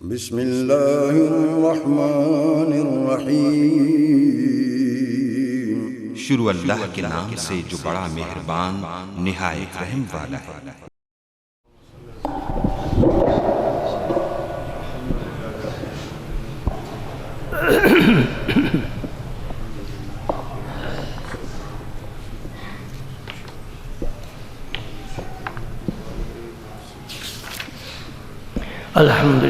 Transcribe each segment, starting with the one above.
بسم اللہ الرحمن الرحیم۔ شروع اللہ کے نام سے جو بڑا مہربان نہایت رحم والا ہے۔ الحمد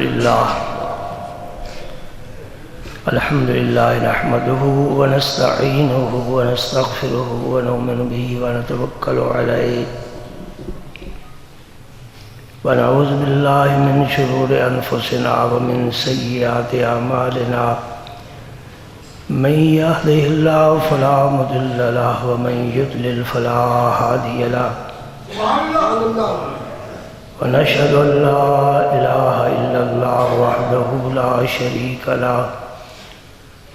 لله نحمده ونستعينه ونستغفره ونؤمن به ونتوكل عليه ونعوذ بالله من شرور أنفسنا ومن سيئات أعمالنا من يهده الله فلا مضل له ومن يضلل فلا هادي له ونشهد أن لا إله إلا الله وحده لا شريك له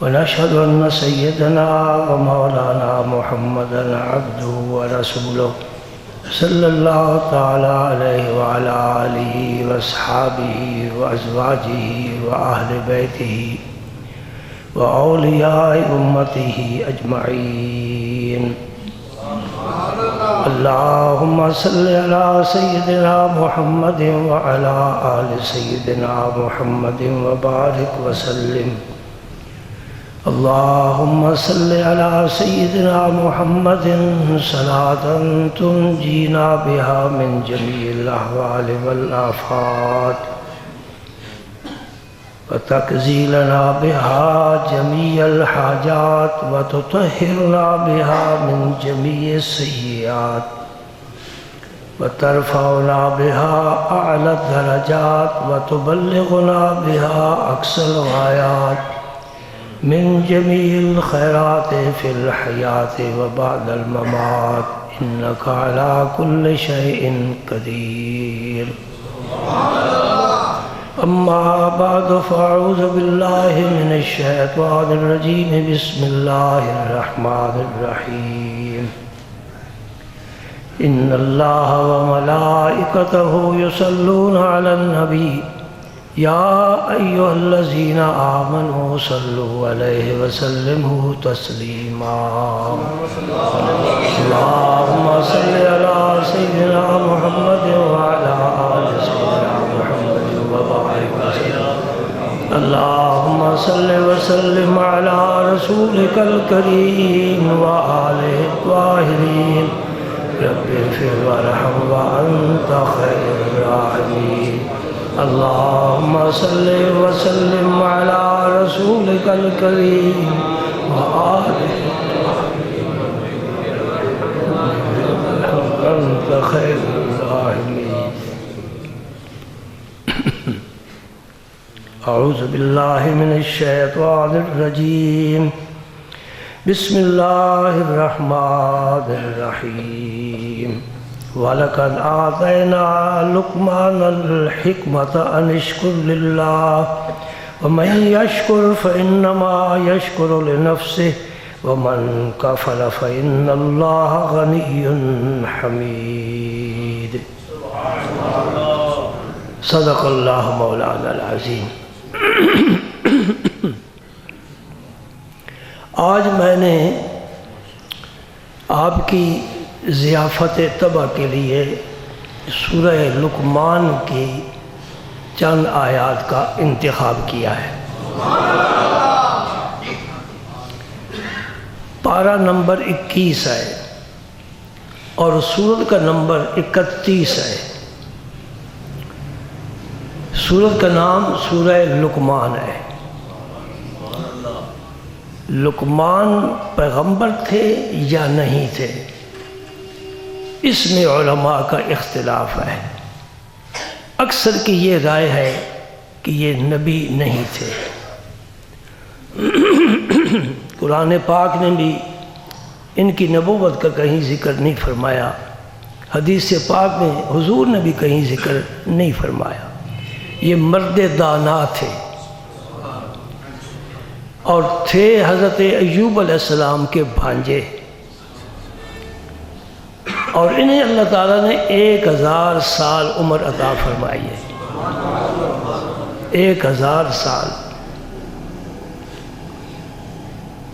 ونشهد أن سيدنا ومولانا محمدا عبده ورسوله صلى الله تعالى عليه وعلى آله وأصحابه وأزواجه وأهل بيته وأولياء أمته أجمعين. اللهم صل على سيدنا محمد وعلى آل سيدنا محمد وبارك وسلم. اللهم صل على سيدنا محمد صلاة تنجينا بها من جميع الأهوال والآفات وتقضي لنا بها جميع الحاجات وتطهرنا بها من جميع السيئات وترفعنا بها أعلى الدرجات وتبلغنا بها أقصى الغايات من جميع الخيرات في الحياة وبعد الممات إنك على كل شيء قدير. أما بعد فأعوذ بالله من الشيطان الرجيم. بسم الله الرحمن الرحيم. إن الله وملائكته يصلون على النبي يا أيها الذين آمنوا صلوا عليه وسلموا تسليما. اللهم صل على سيدنا محمد وعلى آل سيدنا محمد وبارك وسلم. اللهم صل وسلم على رسولك الكريم وآله الطاهرين. رب اغفر وارحم وأنت خير الراحمين. اللهم صل وسلم على رسولك الكريم وآله أنت خير الراحمين. أعوذ بالله من الشيطان الرجيم. بسم الله الرحمن الرحيم. وَلَقَدْ آتَيْنَا لُقْمَانَ الْحِكْمَةَ أَنِ اشْكُرْ لِلَّهِ وَمَنْ يَشْكُرْ فَإِنَّمَا يَشْكُرُ لِنَفْسِهِ وَمَنْ كَفَرَ فَإِنَّ اللَّهَ غَنِيٌّ حَمِيدٌ. صدق اللہ مولانا العظیم. آج میں نے آپ کی ضیافت طبع کے لیے سورہ لقمان کی چند آیات کا انتخاب کیا ہے. پارہ نمبر 21 ہے اور سورت کا نمبر 31 ہے. سورت کا نام سورہ لقمان ہے. لقمان پیغمبر تھے یا نہیں تھے، اس میں علماء کا اختلاف ہے. اکثر کی یہ رائے ہے کہ یہ نبی نہیں تھے. قرآن پاک نے بھی ان کی نبوت کا کہیں ذکر نہیں فرمایا. حدیث پاک میں حضور نے بھی کہیں ذکر نہیں فرمایا. یہ مرد دانا تھے اور تھے حضرت ایوب علیہ السلام کے بھانجے، اور انہیں اللہ تعالیٰ نے 1000 سال عمر عطا فرمائی ہے. 1000 سال.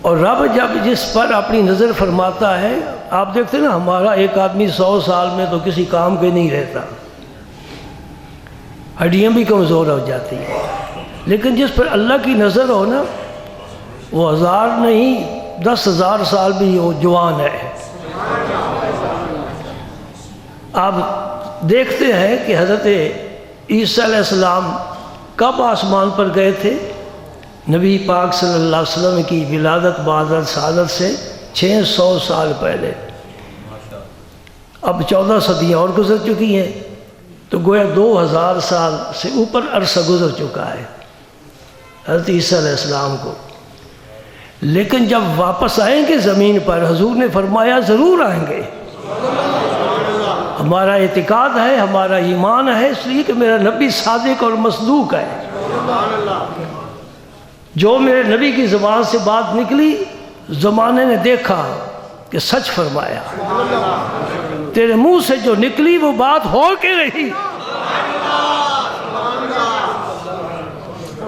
اور رب جب جس پر اپنی نظر فرماتا ہے، آپ دیکھتے ہیں نا ہمارا ایک آدمی 100 سال میں تو کسی کام کے نہیں رہتا، ہڈیاں بھی کمزور ہو جاتی ہیں، لیکن جس پر اللہ کی نظر ہو نا، وہ 1000 نہیں 10,000 سال بھی وہ جوان ہے. آپ دیکھتے ہیں کہ حضرت عیسیٰ علیہ السلام کب آسمان پر گئے تھے؟ نبی پاک صلی اللہ علیہ وسلم کی ولادت بعد رسالت سے 600 سال پہلے. اب 14 صدیاں اور گزر چکی ہیں، تو گویا 2000 سال سے اوپر عرصہ گزر چکا ہے حضرت عیسیٰ علیہ السلام کو. لیکن جب واپس آئیں گے زمین پر، حضور نے فرمایا ضرور آئیں گے. ہمارا اعتقاد ہے، ہمارا ایمان ہے، اس لیے کہ میرا نبی صادق اور مصدوق ہے. جو میرے نبی کی زبان سے بات نکلی، زمانے نے دیکھا کہ سچ فرمایا. تیرے منہ سے جو نکلی وہ بات ہو کے رہی.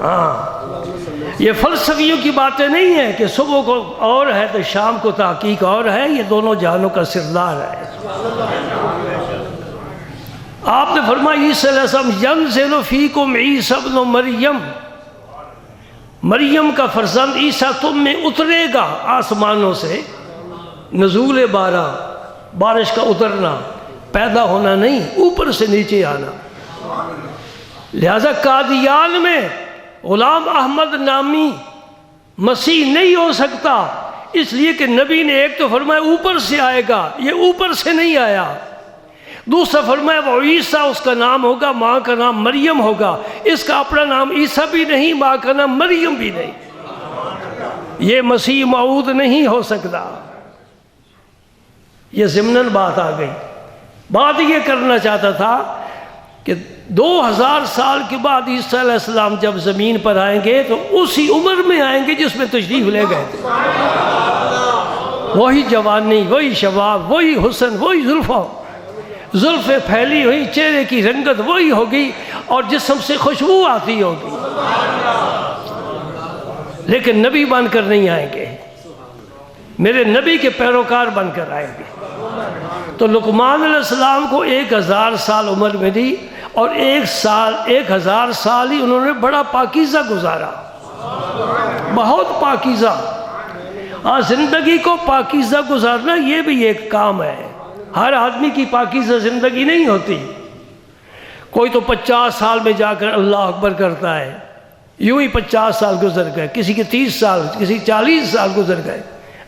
ہاں، یہ فلسفیوں کی باتیں نہیں ہیں کہ صبح کو اور ہے تو شام کو تحقیق اور ہے. یہ دونوں جہانوں کا سردار ہے. آپ نے فرمایا عیسیٰ علیہ السلام ینزل فیکم عیسیٰ ابن مریم، مریم کا فرزند عیسیٰ تم میں اترے گا آسمانوں سے. نزول بارش کا اترنا، پیدا ہونا نہیں، اوپر سے نیچے آنا. لہذا قادیان میں غلام احمد نامی مسیح نہیں ہو سکتا، اس لیے کہ نبی نے ایک تو فرمایا اوپر سے آئے گا، یہ اوپر سے نہیں آیا. دوسرا فرمایا وہ عیسیٰ اس کا نام ہوگا، ماں کا نام مریم ہوگا. اس کا اپنا نام عیسیٰ بھی نہیں، ماں کا نام مریم بھی نہیں. یہ مسیح موعود نہیں ہو سکتا. یہ ضمناً بات آ گئی. بات یہ کرنا چاہتا تھا کہ 2000 سال کے بعد عیسیٰ علیہ السلام جب زمین پر آئیں گے تو اسی عمر میں آئیں گے جس میں تشریف لے گئے تھے. وہی جوانی، وہی شباب، وہی حسن، وہی زلفیں پھیلی ہوئی، چہرے کی رنگت وہی ہوگی اور جسم سے خوشبو آتی ہوگی. لیکن نبی بن کر نہیں آئیں گے، میرے نبی کے پیروکار بن کر آئیں گے. تو لقمان علیہ السلام کو 1000 سال عمر میں دی، اور 1000 سال ہی انہوں نے بڑا پاکیزہ گزارا، بہت پاکیزہ. ہاں، زندگی کو پاکیزہ گزارنا یہ بھی ایک کام ہے. ہر آدمی کی پاکیزہ زندگی نہیں ہوتی. کوئی تو 50 سال میں جا کر اللہ اکبر کرتا ہے، یوں ہی 50 سال گزر گئے، کسی کے 30 سال، کسی 40 سال گزر گئے.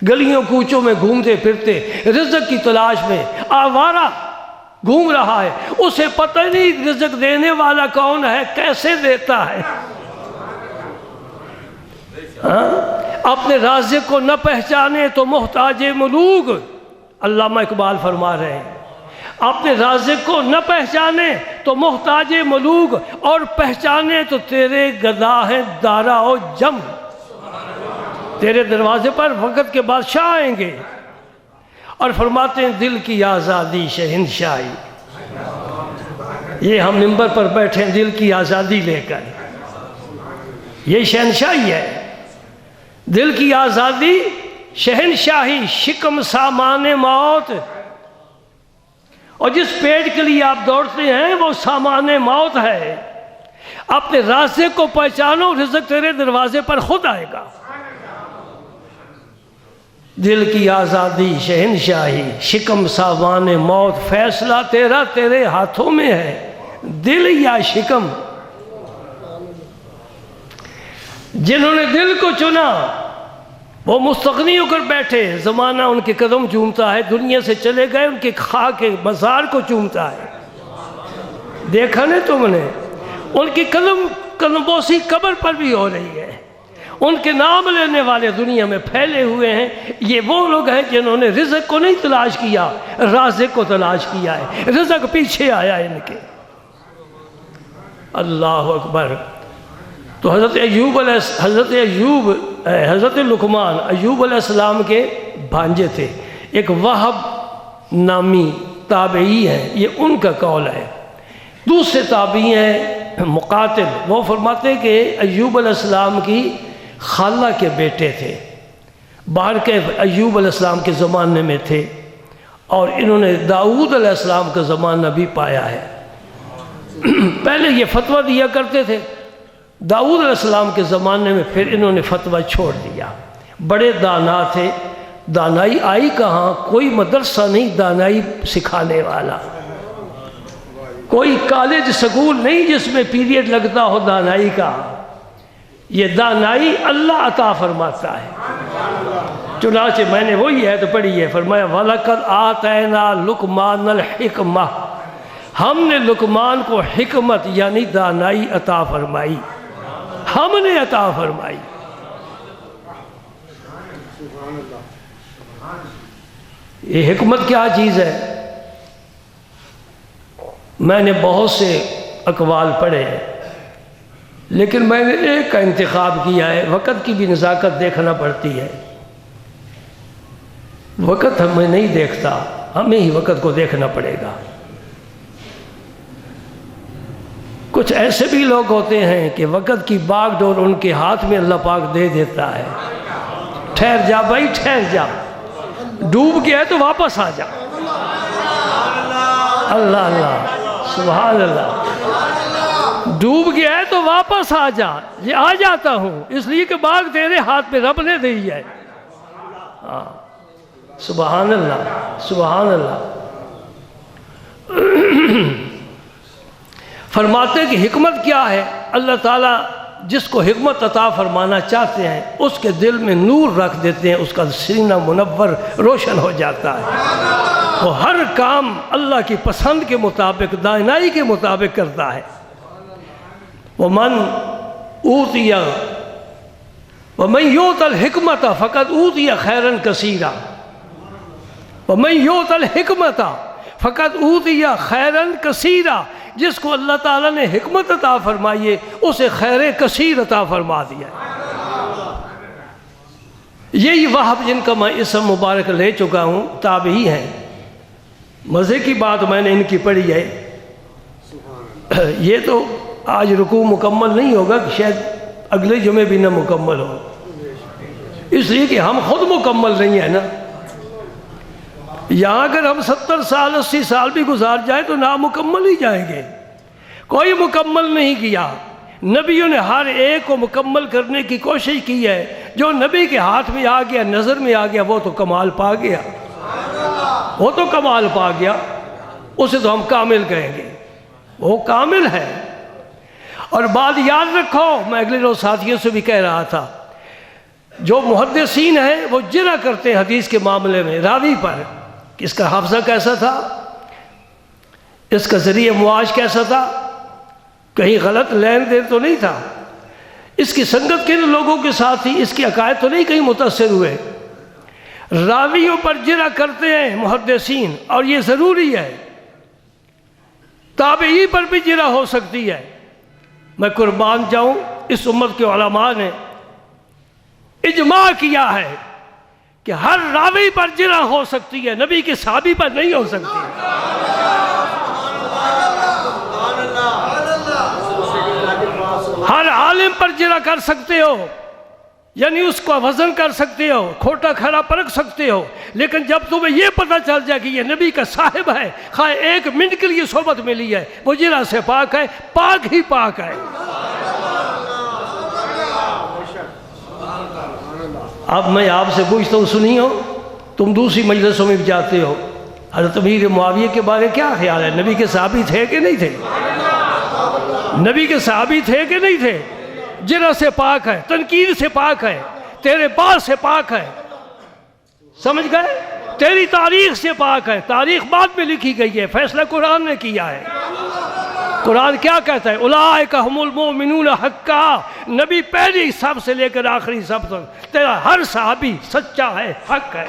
گلیوں کوچوں میں گھومتے پھرتے رزق کی تلاش میں آوارہ گھوم رہا ہے. اسے پتہ نہیں رزق دینے والا کون ہے، کیسے دیتا ہے. اپنے رازق کو نہ پہچانے تو محتاج ملوک. علامہ اقبال فرما رہے ہیں اپنے رازق کو نہ پہچانے تو محتاج ملوک، اور پہچانے تو تیرے گداہ دارا و جم. تیرے دروازے پر وقت کے بادشاہ آئیں گے اور فرماتے ہیں دل کی آزادی شہنشاہی. یہ ہم منبر پر بیٹھے ہیں دل کی آزادی لے کر، یہ شہنشاہی ہے. دل کی آزادی، شہنشاہی، شکم سامان موت. اور جس پیٹ کے لیے آپ دوڑتے ہیں وہ سامان موت ہے. اپنے رازق کو پہچانو، رزق تیرے دروازے پر خود آئے گا. دل کی آزادی شہنشاہی، شکم سامان موت، فیصلہ تیرا تیرے ہاتھوں میں ہے، دل یا شکم. جنہوں نے دل کو چنا وہ مستغنی ہو کر بیٹھے، زمانہ ان کے قدم چومتا ہے. دنیا سے چلے گئے، ان کے خاک مزار کو چومتا ہے. دیکھا نہیں تم نے؟ ان کی قدم بوسی قبر پر بھی ہو رہی ہے. ان کے نام لینے والے دنیا میں پھیلے ہوئے ہیں. یہ وہ لوگ ہیں جنہوں نے رزق کو نہیں تلاش کیا، رازق کو تلاش کیا ہے. رزق پیچھے آیا ان کے. اللہ اکبر. تو حضرت لقمان ایوب علیہ السلام کے بھانجے تھے. ایک وہب نامی تابعی ہیں، یہ ان کا قول ہے. دوسرے تابعی ہیں مقاتل، وہ فرماتے ہیں کہ ایوب علیہ السلام کی خالہ کے بیٹے تھے، باہر کے ایوب علیہ السلام کے زمانے میں تھے، اور انہوں نے داؤد علیہ السلام کا زمانہ بھی پایا ہے۔ پہلے یہ فتویٰ دیا کرتے تھے داؤد علیہ السلام کے زمانے میں، پھر انہوں نے فتویٰ چھوڑ دیا۔ بڑے دانا تھے، دانائی آئی کہاں؟ کوئی مدرسہ نہیں دانائی سکھانے والا، کوئی کالج سکول نہیں جس میں پیریڈ لگتا ہو دانائی کا۔ یہ دانائی اللہ عطا فرماتا ہے۔ چنانچہ میں نے وہی ہے تو پڑھی ہے، فرمایا وَلَقَدْ آتَيْنَا لُقْمَانَ الْحِكْمَةَ، ہم نے لقمان کو حکمت یعنی دانائی عطا فرمائی، ہم نے عطا فرمائی۔ یہ حکمت کیا چیز ہے؟ میں نے بہت سے اقوال پڑھے ہیں، لیکن میں نے ایک کا انتخاب کیا ہے۔ وقت کی بھی نزاکت دیکھنا پڑتی ہے، وقت ہمیں نہیں دیکھتا، ہمیں ہی وقت کو دیکھنا پڑے گا۔ کچھ ایسے بھی لوگ ہوتے ہیں کہ وقت کی باغ ڈور ان کے ہاتھ میں اللہ پاک دے دیتا ہے، ٹھہر جا بھائی ٹھہر جا، ڈوب گیا ہے تو واپس آ جا۔ اللہ اللہ سبحان اللہ، ڈوب گیا ہے تو واپس آ جا۔ یہ آ جاتا ہوں اس لیے کہ باغ تیرے ہاتھ میں رب نے دی ہے۔ ہاں سبحان اللہ سبحان اللہ۔ فرماتے کہ حکمت کیا ہے؟ اللہ تعالیٰ جس کو حکمت عطا فرمانا چاہتے ہیں اس کے دل میں نور رکھ دیتے ہیں، اس کا سینہ منور روشن ہو جاتا ہے، وہ ہر کام اللہ کی پسند کے مطابق دانائی کے مطابق کرتا ہے۔ وَمَنْ أُوتِيَ وَمَنْ يُؤْتَ الْحِكْمَةَ فَقَدْ أُوتِيَ خَيْرًا كَثِيرًا وَمَنْ يُؤْتَ الْحِكْمَةَ فَقَدْ أُوتِيَ خَيْرًا كَثِيرًا، جس کو اللہ تعالیٰ نے حکمت عطا فرمائی ہے اسے خیر کثیر عطا فرما دیا ہے۔ یہی وہب جن کا میں اسم مبارک لے چکا ہوں تابعی ہیں۔ مزے کی بات میں نے ان کی پڑھی ہے، یہ تو آج رکوع مکمل نہیں ہوگا، شاید اگلے جمعے بھی نہ مکمل ہو، اس لیے کہ ہم خود مکمل نہیں ہیں نا۔ یہاں اگر ہم 70 سال 80 سال بھی گزار جائیں تو نامکمل ہی جائیں گے۔ کوئی مکمل نہیں کیا، نبیوں نے ہر ایک کو مکمل کرنے کی کوشش کی ہے۔ جو نبی کے ہاتھ میں آ گیا، نظر میں آ گیا، وہ تو کمال پا گیا، وہ تو کمال پا گیا، اسے تو ہم کامل کہیں گے، وہ کامل ہے۔ اور بات یاد رکھو، میں اگلے روز ساتھیوں سے بھی کہہ رہا تھا، جو محدثین ہیں وہ جرح کرتے ہیں حدیث کے معاملے میں راوی پر، اس کا حافظہ کیسا تھا، اس کا ذریعہ معاش کیسا تھا، کہیں غلط لین دین تو نہیں تھا، اس کی سنگت کن لوگوں کے ساتھ تھی، اس کی عقائد تو نہیں کہیں متاثر ہوئے۔ راویوں پر جرح کرتے ہیں محدثین، اور یہ ضروری ہے۔ تابعی پر بھی جرح ہو سکتی ہے۔ میں قربان جاؤں، اس امت کے علماء نے اجماع کیا ہے کہ ہر راوی پر جرح ہو سکتی ہے، نبی کے صحابی پر نہیں ہو سکتی۔ ہر عالم پر جرح کر سکتے ہو، یعنی اس کو وزن کر سکتے ہو، کھوٹا کھڑا پرکھ سکتے ہو، لیکن جب تمہیں یہ پتہ چل جائے کہ یہ نبی کا صاحب ہے، خواہ ایک منٹ کے لیے صحبت ملی ہے، وہ جرح سے پاک ہے، پاک ہی پاک ہے۔ اب میں آپ سے پوچھتا ہوں، سنی ہو، تم دوسری مجلسوں میں بھی جاتے ہو، حضرت امیر معاویہ کے بارے کیا خیال ہے؟ نبی کے صحابی تھے کہ نہیں تھے؟ نبی کے صحابی تھے کہ نہیں تھے؟ جرح سے پاک ہے، تنقید سے پاک ہے، تیرے بات سے پاک ہے، سمجھ گئے؟ تیری تاریخ سے پاک ہے، تاریخ بعد میں لکھی گئی ہے، فیصلہ قرآن نے کیا ہے۔ قرآن کیا کہتا ہے؟ اولئک ھم المؤمنون حقا، نبی پہلی سب سے لے کر آخری سب تک، تیرا ہر صحابی سچا ہے، حق ہے۔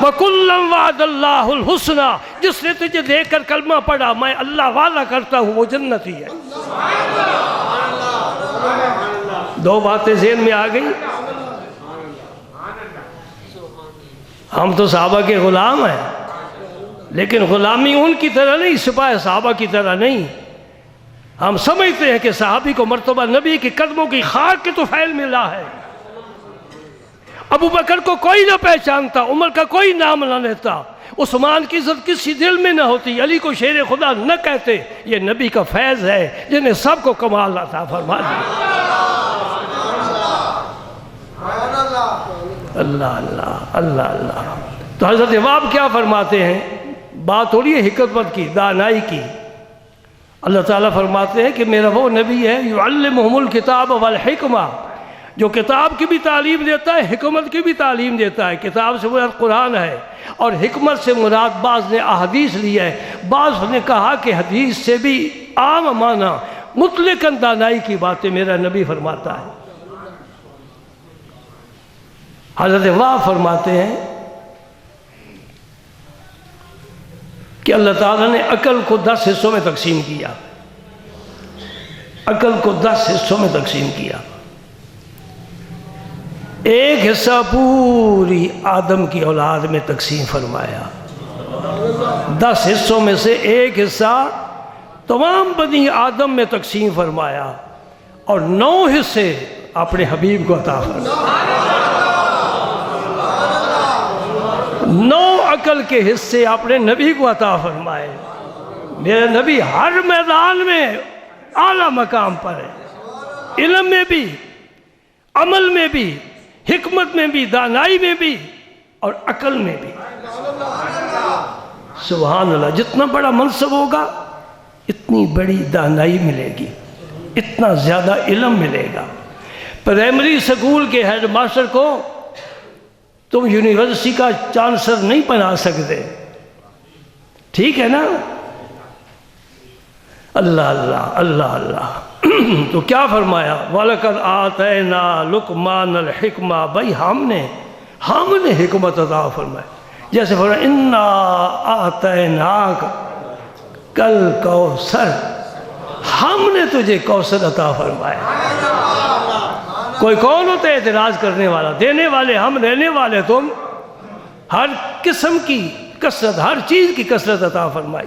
وَكُلًّا وَعَدَ اللَّهُ الْحُسْنَى، جس نے تجھے دیکھ کر کلمہ پڑھا میں اللہ وعدہ کرتا ہوں وہ جنتی ہے۔ دو باتیں ذہن میں آ گئی۔ ہم تو صحابہ کے غلام ہیں، لیکن غلامی ان کی طرح نہیں، سپاہ صحابہ کی طرح نہیں۔ ہم سمجھتے ہیں کہ صحابی کو مرتبہ نبی کے قدموں کی خاک کے طفیل ملا ہے۔ ابو بکر کو کوئی نہ پہچانتا، عمر کا کوئی نام نہ لیتا، عثمان کی عزت کسی دل میں نہ ہوتی، علی کو شیر خدا نہ کہتے۔ یہ نبی کا فیض ہے جنہیں سب کو کمال عطا فرما دیا۔ اللہ اللہ اللہ اللہ۔ تو حضرت واب کیا فرماتے ہیں؟ بات ہو رہی ہے حکمت کی، دانائی کی۔ اللہ تعالیٰ فرماتے ہیں کہ میرا وہ نبی ہے یعلمہم الکتاب والحکمہ، جو کتاب کی بھی تعلیم دیتا ہے، حکمت کی بھی تعلیم دیتا ہے۔ کتاب سے مراد قرآن ہے، اور حکمت سے مراد بعض نے احادیث لی ہے، بعض نے کہا کہ حدیث سے بھی عام معنی مطلقاً دانائی کی باتیں میرا نبی فرماتا ہے۔ حضرت واب فرماتے ہیں کہ اللہ تعالیٰ نے عقل کو 10 حصوں میں تقسیم کیا، عقل کو 10 حصوں میں تقسیم کیا۔ ایک حصہ پوری آدم کی اولاد میں تقسیم فرمایا، 10 حصوں میں سے ایک حصہ تمام بنی آدم میں تقسیم فرمایا، اور 9 حصے اپنے حبیب کو عطا فرمایا۔ 9 عقل کے حصے اپنے نبی کو عطا فرمائے۔ میرے نبی ہر میدان میں اعلیٰ مقام پر ہے، علم میں بھی، عمل میں بھی، حکمت میں بھی، دانائی میں بھی، اور عقل میں بھی۔ سبحان اللہ، جتنا بڑا منصب ہوگا اتنی بڑی دانائی ملے گی، اتنا زیادہ علم ملے گا۔ پرائمری سکول کے ہیڈ ماسٹر کو تم یونیورسٹی کا چانسلر نہیں بنا سکتے، ٹھیک ہے نا؟ اللہ اللہ اللہ اللہ۔ تو کیا فرمایا؟ وَلَقَدْ آتَيْنَا لُقْمَانَ الْحِكْمَةَ، بھائی ہم نے حکمت عطا فرمائی۔ جیسے فرمایا اِنَّا آتَيْنَاكَ الْكَوْثَرَ، ہم نے تجھے کوثر عطا فرمایا۔ کوئی کون ہوتا ہے اعتراض کرنے والا؟ دینے والے ہم، رہنے والے تم۔ ہر قسم کی کثرت، ہر چیز کی کثرت عطا فرمائی۔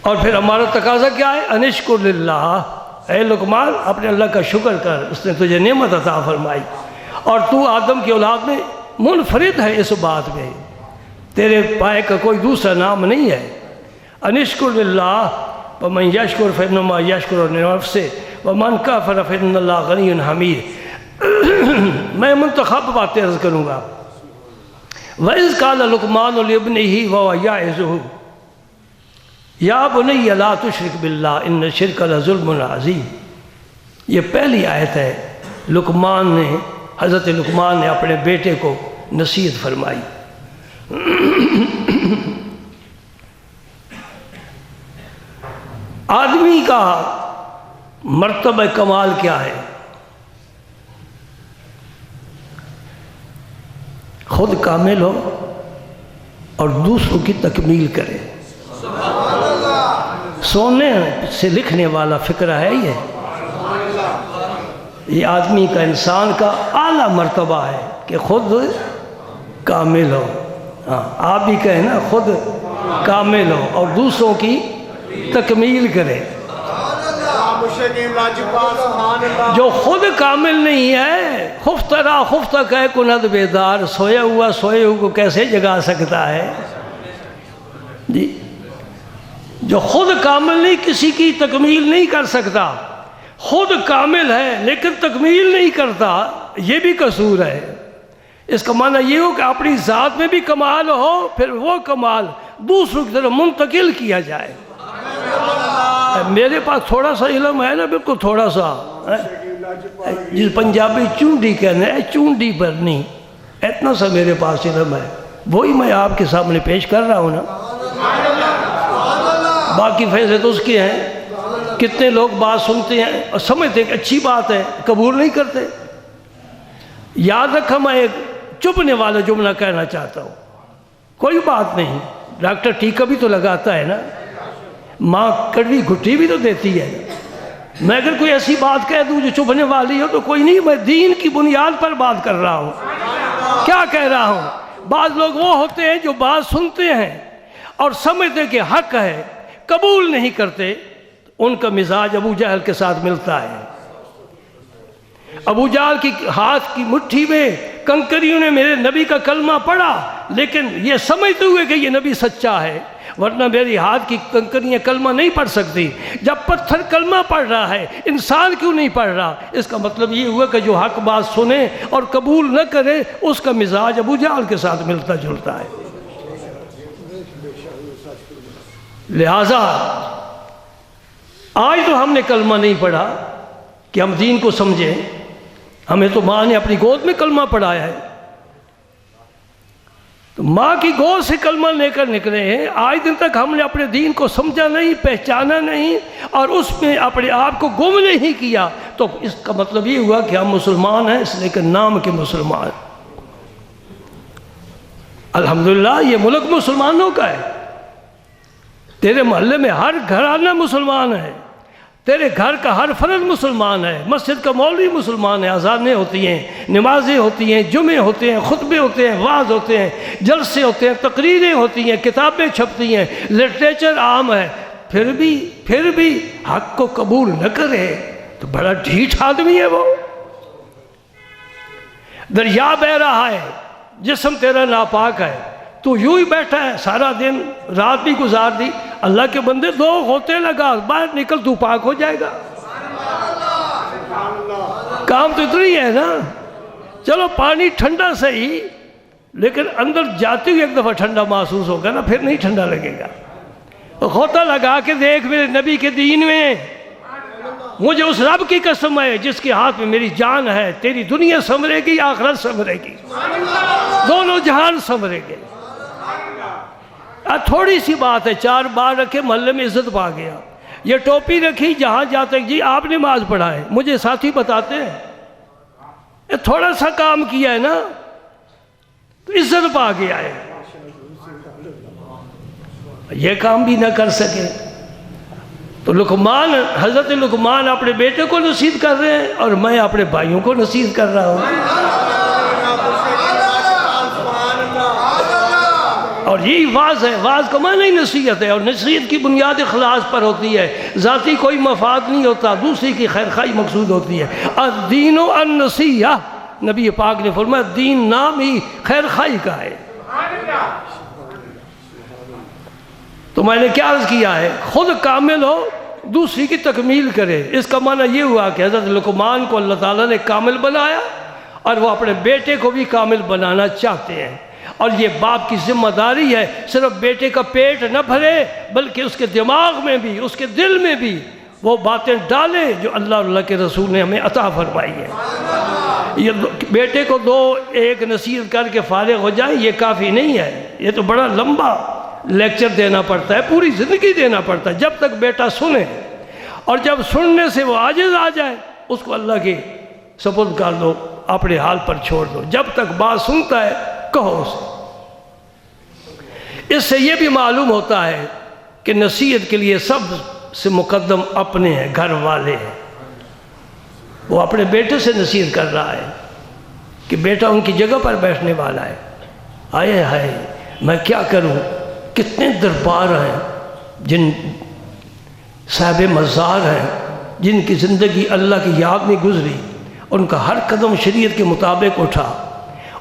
اور پھر ہمارا تقاضا کیا ہے؟ انشکر للہ، اے لقمان اپنے اللہ کا شکر کر، اس نے تجھے نعمت عطا فرمائی، اور تو آدم کی اولاد میں منفرد ہے اس بات میں، تیرے پائے کا کوئی دوسرا نام نہیں ہے۔ انشکر للہ ومن یشکر فانما یشکر لنفسہ ومن کفر فان اللہ غنی حمید۔ میں منتخب باتیں عرض کروں گا۔ وَإِذْ قَالَ لُقْمَانُ لِابْنِهِ وَهُوَ يَعِظُهُ یا بنی لا تشرک باللہ ان الشرک لظلم عظیم۔ یہ پہلی آیت ہے، حضرت لقمان نے اپنے بیٹے کو نصیحت فرمائی۔ آدمی کا مرتبہ کمال کیا ہے؟ خود کامل ہو اور دوسروں کی تکمیل کرے۔ سونے سے لکھنے والا فقرہ ہے یہ آدمی کا، انسان کا اعلیٰ مرتبہ ہے کہ خود کامل ہو۔ ہاں آپ بھی کہیں نا، خود کامل ہو اور دوسروں کی تکمیل کرے۔ جو خود کامل نہیں ہے، خفترا خفتہ کہہ کند بیدار، سویا ہوا سوئے ہوئے کو کیسے جگا سکتا ہے جی؟ جو خود کامل نہیں، کسی کی تکمیل نہیں کر سکتا، خود کامل ہے لیکن تکمیل نہیں کرتا، یہ بھی قصور ہے۔ اس کا معنی یہ ہو کہ اپنی ذات میں بھی کمال ہو، پھر وہ کمال دوسروں کی طرف منتقل کیا جائے۔ میرے پاس تھوڑا سا علم ہے نا، بالکل تھوڑا سا، جس پنجابی چونڈی کہنے ہیں، چونڈی پر نہیں، اتنا سا میرے پاس علم ہے، وہی میں آپ کے سامنے پیش کر رہا ہوں نا۔ باقی فیصلے تو اس کے ہیں۔ کتنے لوگ بات سنتے ہیں اور سمجھتے ہیں کہ اچھی بات ہے، قبول نہیں کرتے۔ یاد رکھا، میں ایک چپنے والا جملہ کہنا چاہتا ہوں، کوئی بات نہیں، ڈاکٹر ٹیکا بھی تو لگاتا ہے نا، ماں کڑوی گھٹی بھی تو دیتی ہے۔ میں اگر کوئی ایسی بات کہہ دوں جو چبھنے والی ہو تو کوئی نہیں، میں دین کی بنیاد پر بات کر رہا ہوں۔ کیا کہہ رہا ہوں؟ بعض لوگ وہ ہوتے ہیں جو بات سنتے ہیں اور سمجھتے کہ حق ہے، قبول نہیں کرتے، ان کا مزاج ابو جہل کے ساتھ ملتا ہے۔ ابو جہل کی ہاتھ کی مٹھی میں کنکریوں نے میرے نبی کا کلمہ پڑھا، لیکن یہ سمجھتے ہوئے کہ یہ نبی سچا ہے، ورنہ میری ہاتھ کی کنکریاں کلمہ نہیں پڑھ سکتی۔ جب پتھر کلمہ پڑھ رہا ہے، انسان کیوں نہیں پڑھ رہا؟ اس کا مطلب یہ ہوا کہ جو حق بات سنے اور قبول نہ کرے، اس کا مزاج ابو جہل کے ساتھ ملتا جلتا ہے۔ لہٰذا آج تو ہم نے کلمہ نہیں پڑھا کہ ہم دین کو سمجھیں، ہمیں تو ماں نے اپنی گود میں کلمہ پڑھایا ہے، تو ماں کی گود سے کلمہ لے کر نکلے ہیں۔ آج دن تک ہم نے اپنے دین کو سمجھا نہیں، پہچانا نہیں، اور اس میں اپنے آپ کو گم نہیں کیا، تو اس کا مطلب یہ ہوا کہ ہم مسلمان ہیں، اس لیے کہ نام کے مسلمان۔ الحمدللہ یہ ملک مسلمانوں کا ہے، تیرے محلے میں ہر گھرانہ مسلمان ہے، تیرے گھر کا ہر فرد مسلمان ہے، مسجد کا مولوی مسلمان ہے، اذانیں ہوتی ہیں، نمازیں ہوتی ہیں، جمعے ہوتے ہیں، خطبے ہوتے ہیں، وعظ ہوتے ہیں، جلسے ہوتے ہیں، تقریریں ہوتی ہیں، کتابیں چھپتی ہیں، لٹریچر عام ہے، پھر بھی حق کو قبول نہ کرے تو بڑا ڈھیٹ آدمی ہے وہ۔ دریا بہہ رہا ہے، جسم تیرا ناپاک ہے، تو یوں ہی بیٹھا ہے، سارا دن رات بھی گزار دی۔ اللہ کے بندے دو ہوتے لگا، باہر نکل تو پاک ہو جائے گا۔ کام تو اتنا ہی ہے نا، چلو پانی ٹھنڈا صحیح، لیکن اندر جاتے ہوئے ایک دفعہ ٹھنڈا محسوس ہوگا نا، پھر نہیں ٹھنڈا لگے گا۔ غوطہ لگا کے دیکھ میرے نبی کے دین میں، مجھے اس رب کی قسم ہے جس کے ہاتھ میں میری جان ہے، تیری دنیا سنورے گی، آخرت سنورے گی، دونوں جہان سنورے گے۔ تھوڑی سی بات ہے، 4 بار رکھے، محلے میں عزت پا گیا۔ یہ ٹوپی رکھی، جہاں جاتے جی آپ نماز پڑھا ہے، مجھے ساتھی بتاتے ہیں یہ تھوڑا سا کام کیا ہے نا تو عزت پا گیا ہے، یہ کام بھی نہ کر سکے۔ تو لقمان، حضرت لقمان اپنے بیٹے کو نصیحت کر رہے ہیں اور میں اپنے بھائیوں کو نصیحت کر رہا ہوں، اور یہی واعظ ہے۔ واعظ کا معنی ہی نصیحت ہے، اور نصیحت کی بنیاد اخلاص پر ہوتی ہے، ذاتی کوئی مفاد نہیں ہوتا، دوسری کی خیر خواہی مقصود ہوتی ہے۔ الدین النصیحہ، نبی پاک نے فرمایا دین نام ہی خیر خواہی کا ہے۔ تو میں نے کیا عرض کیا ہے، خود کامل ہو، دوسری کی تکمیل کرے۔ اس کا معنی یہ ہوا کہ حضرت لقمان کو اللہ تعالیٰ نے کامل بنایا، اور وہ اپنے بیٹے کو بھی کامل بنانا چاہتے ہیں، اور یہ باپ کی ذمہ داری ہے، صرف بیٹے کا پیٹ نہ بھرے بلکہ اس کے دماغ میں بھی، اس کے دل میں بھی وہ باتیں ڈالے جو اللہ اور اللہ کے رسول نے ہمیں عطا فرمائی ہے۔ یہ بیٹے کو 2-1 نصیحت کر کے فارغ ہو جائیں یہ کافی نہیں ہے، یہ تو بڑا لمبا لیکچر دینا پڑتا ہے، پوری زندگی دینا پڑتا ہے، جب تک بیٹا سنے، اور جب سننے سے وہ عاجز آ جائے اس کو اللہ کے سپرد کر دو، اپنے حال پر چھوڑ دو، جب تک بات سنتا ہے کہو اسے۔ اس سے یہ بھی معلوم ہوتا ہے کہ نصیحت کے لیے سب سے مقدم اپنے ہیں، گھر والے ہیں۔ وہ اپنے بیٹے سے نصیحت کر رہا ہے کہ بیٹا ان کی جگہ پر بیٹھنے والا ہے۔ آئے ہائے میں کیا کروں، کتنے دربار ہیں جن صاحب مزار ہیں جن کی زندگی اللہ کی یاد میں گزری، ان کا ہر قدم شریعت کے مطابق اٹھا،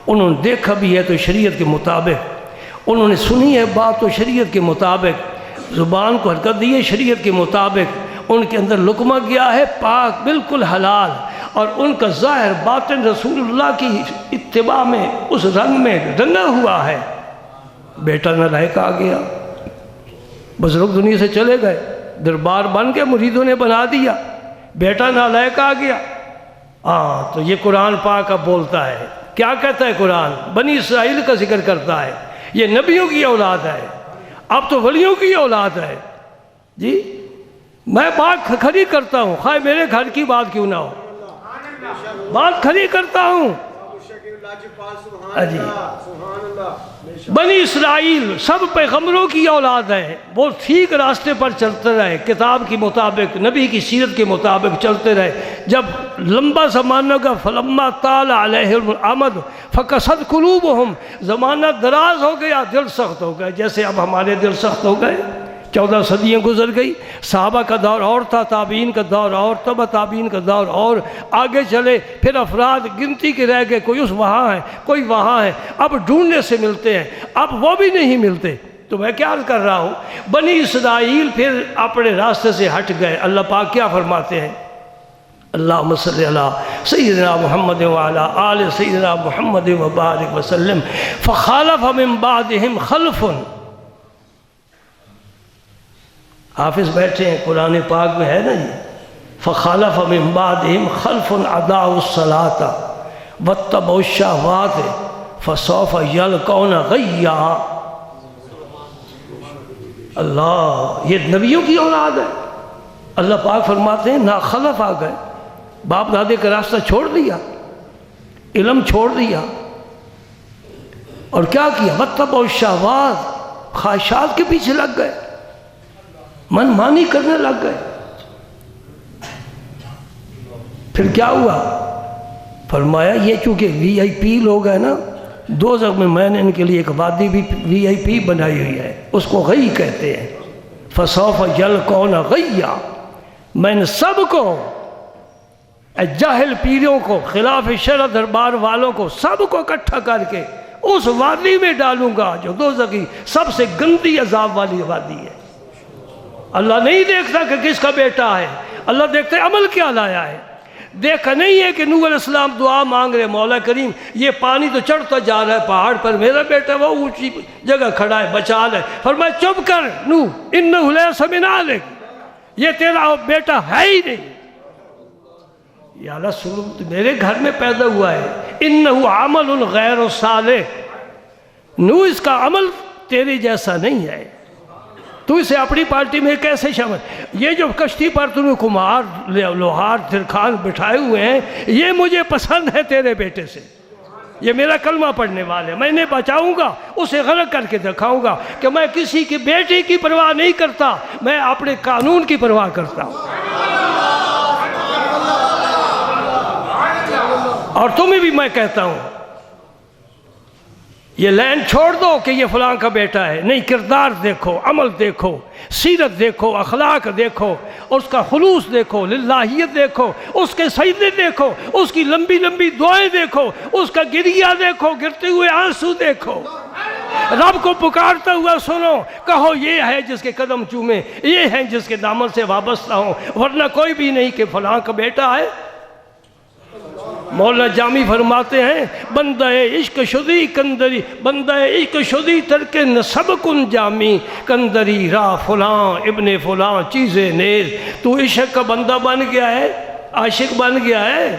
انہوں نے دیکھا بھی ہے تو شریعت کے مطابق، انہوں نے سنی ہے بات تو شریعت کے مطابق، زبان کو حرکت دی ہے شریعت کے مطابق، ان کے اندر لقمہ گیا ہے پاک بالکل حلال، اور ان کا ظاہر باطن رسول اللہ کی اتباع میں اس رنگ میں رنگا ہوا ہے۔ بیٹا نالائق آ گیا، بزرگ دنیا سے چلے گئے، دربار بن کے مریدوں نے بنا دیا، بیٹا نالائق آ گیا۔ تو یہ قرآن پاک اب بولتا ہے، کیا کہتا ہے قرآن؟ بنی اسرائیل کا ذکر کرتا ہے، یہ نبیوں کی اولاد ہے، اب تو ولیوں کی اولاد ہے۔ جی میں بات کھڑی کرتا ہوں، خواہ میرے گھر کی بات کیوں نہ ہو، بات کھڑی کرتا ہوں، جی بنی اسرائیل سب پیغمبروں کی اولاد ہے، وہ ٹھیک راستے پر چلتے رہے، کتاب کے مطابق، نبی کی سیرت کے مطابق چلتے رہے۔ جب لمبا زمانہ کا فلما طال علیہم الامد فقست قلوبہم، زمانہ دراز ہو گیا، دل سخت ہو گئے، جیسے اب ہمارے دل سخت ہو گئے۔ 14 صدیاں گزر گئی، صحابہ کا دور اور تھا، تابعین کا دور اور، تبع تابعین کا دور اور، آگے چلے، پھر افراد گنتی کے رہ گئے، کوئی اس وہاں ہے، کوئی وہاں ہے، اب ڈھونڈنے سے ملتے ہیں، اب وہ بھی نہیں ملتے۔ تو میں کیا عرض کر رہا ہوں، بنی اسرائیل پھر اپنے راستے سے ہٹ گئے۔ اللہ پاک کیا فرماتے ہیں؟ اللہم صلی علی سیدنا محمد وعلی آل سیدنا محمد وبارک وسلم فخالف من بعدہم خلف، حافظ بیٹھے ہیں، قرآن پاک میں ہے نا جی، فخالف من بعدہم خلف اضاعوا الصلاۃ واتبعوا الشہوات فسوف یلقون غیا۔ اللہ، یہ نبیوں کی اولاد ہے۔ اللہ پاک فرماتے ہیں ناخلف آ گئے، باپ دادے کا راستہ چھوڑ دیا، علم چھوڑ دیا، اور کیا کیا؟ واتبعوا الشہوات، خواہشات کے پیچھے لگ گئے، من مانی کرنے لگ گئے۔ پھر کیا ہوا؟ فرمایا یہ چونکہ وی آئی پی لوگ ہیں نا، دوزخ میں نے ان کے لیے ایک وادی بھی وی آئی پی بنائی ہوئی ہے، اس کو غی کہتے ہیں۔ فسوف یلقون غیا، میں نے سب کو، جاہل پیروں کو، خلاف شرع دربار والوں کو، سب کو اکٹھا کر کے اس وادی میں ڈالوں گا جو دوزخ کی سب سے گندی عذاب والی وادی ہے۔ اللہ نہیں دیکھتا کہ کس کا بیٹا ہے، اللہ دیکھتا ہے عمل کیا لایا ہے۔ دیکھا نہیں ہے کہ نوح علیہ السلام دعا مانگ رہے، مولا کریم یہ پانی تو چڑھتا جا رہا ہے پہاڑ پر، میرا بیٹا وہ اونچی جگہ کھڑا ہے، بچا لے۔ فرمایا چپ کر نوح، انہ لیس من اہلک، یہ تیرا بیٹا ہے ہی نہیں۔ یا اللہ سنو، میرے گھر میں پیدا ہوا ہے، انہ عمل غیر صالح، نوح اس کا عمل تیرے جیسا نہیں ہے، تو اسے اپنی پارٹی میں کیسے شامل؟ یہ جو کشتی پر تمہیں کمار لوہار درخان بٹھائے ہوئے ہیں، یہ مجھے پسند ہے تیرے بیٹے سے، یہ میرا کلمہ پڑھنے والے، میں انہیں بچاؤں گا، اسے غرق کر کے دکھاؤں گا کہ میں کسی کی بیٹی کی پرواہ نہیں کرتا، میں اپنے قانون کی پرواہ کرتا ہوں۔ اور تمہیں بھی میں کہتا ہوں یہ لین چھوڑ دو کہ یہ فلاں کا بیٹا ہے، نہیں، کردار دیکھو، عمل دیکھو، سیرت دیکھو، اخلاق دیکھو، اس کا خلوص دیکھو، للہیت دیکھو، اس کے سجدے دیکھو، اس کی لمبی لمبی دعائیں دیکھو، اس کا گریہ دیکھو، گرتے ہوئے آنسو دیکھو، رب کو پکارتا ہوا سنو، کہو یہ ہے جس کے قدم چومے، یہ ہے جس کے دامن سے وابستہ ہوں، ورنہ کوئی بھی نہیں کہ فلاں کا بیٹا ہے۔ مولانا جامی فرماتے ہیں بندہ عشق شدی کندری، بندہ عشق شدی ترک نسب کن جامی، کندری راہ فلاں ابن فلاں چیزیں نیز۔ تو عشق کا بندہ بن گیا ہے، عاشق بن گیا ہے،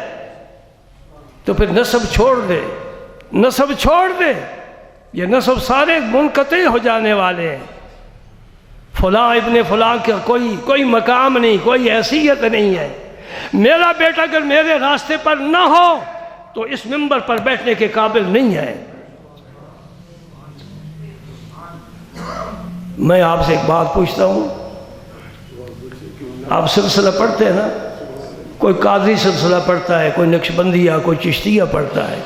تو پھر نسب چھوڑ دے، نسب چھوڑ دے، یہ نسب سارے منقطع ہو جانے والے ہیں۔ فلاں ابن فلاں کا کوئی مقام نہیں، کوئی حیثیت نہیں ہے۔ میرا بیٹا اگر میرے راستے پر نہ ہو تو اس منبر پر بیٹھنے کے قابل نہیں ہے۔ میں آپ سے ایک بات پوچھتا ہوں، آپ سلسلہ پڑھتے ہیں نا، کوئی قادری سلسلہ پڑھتا ہے، کوئی نقشبندیہ، کوئی چشتیہ پڑھتا ہے،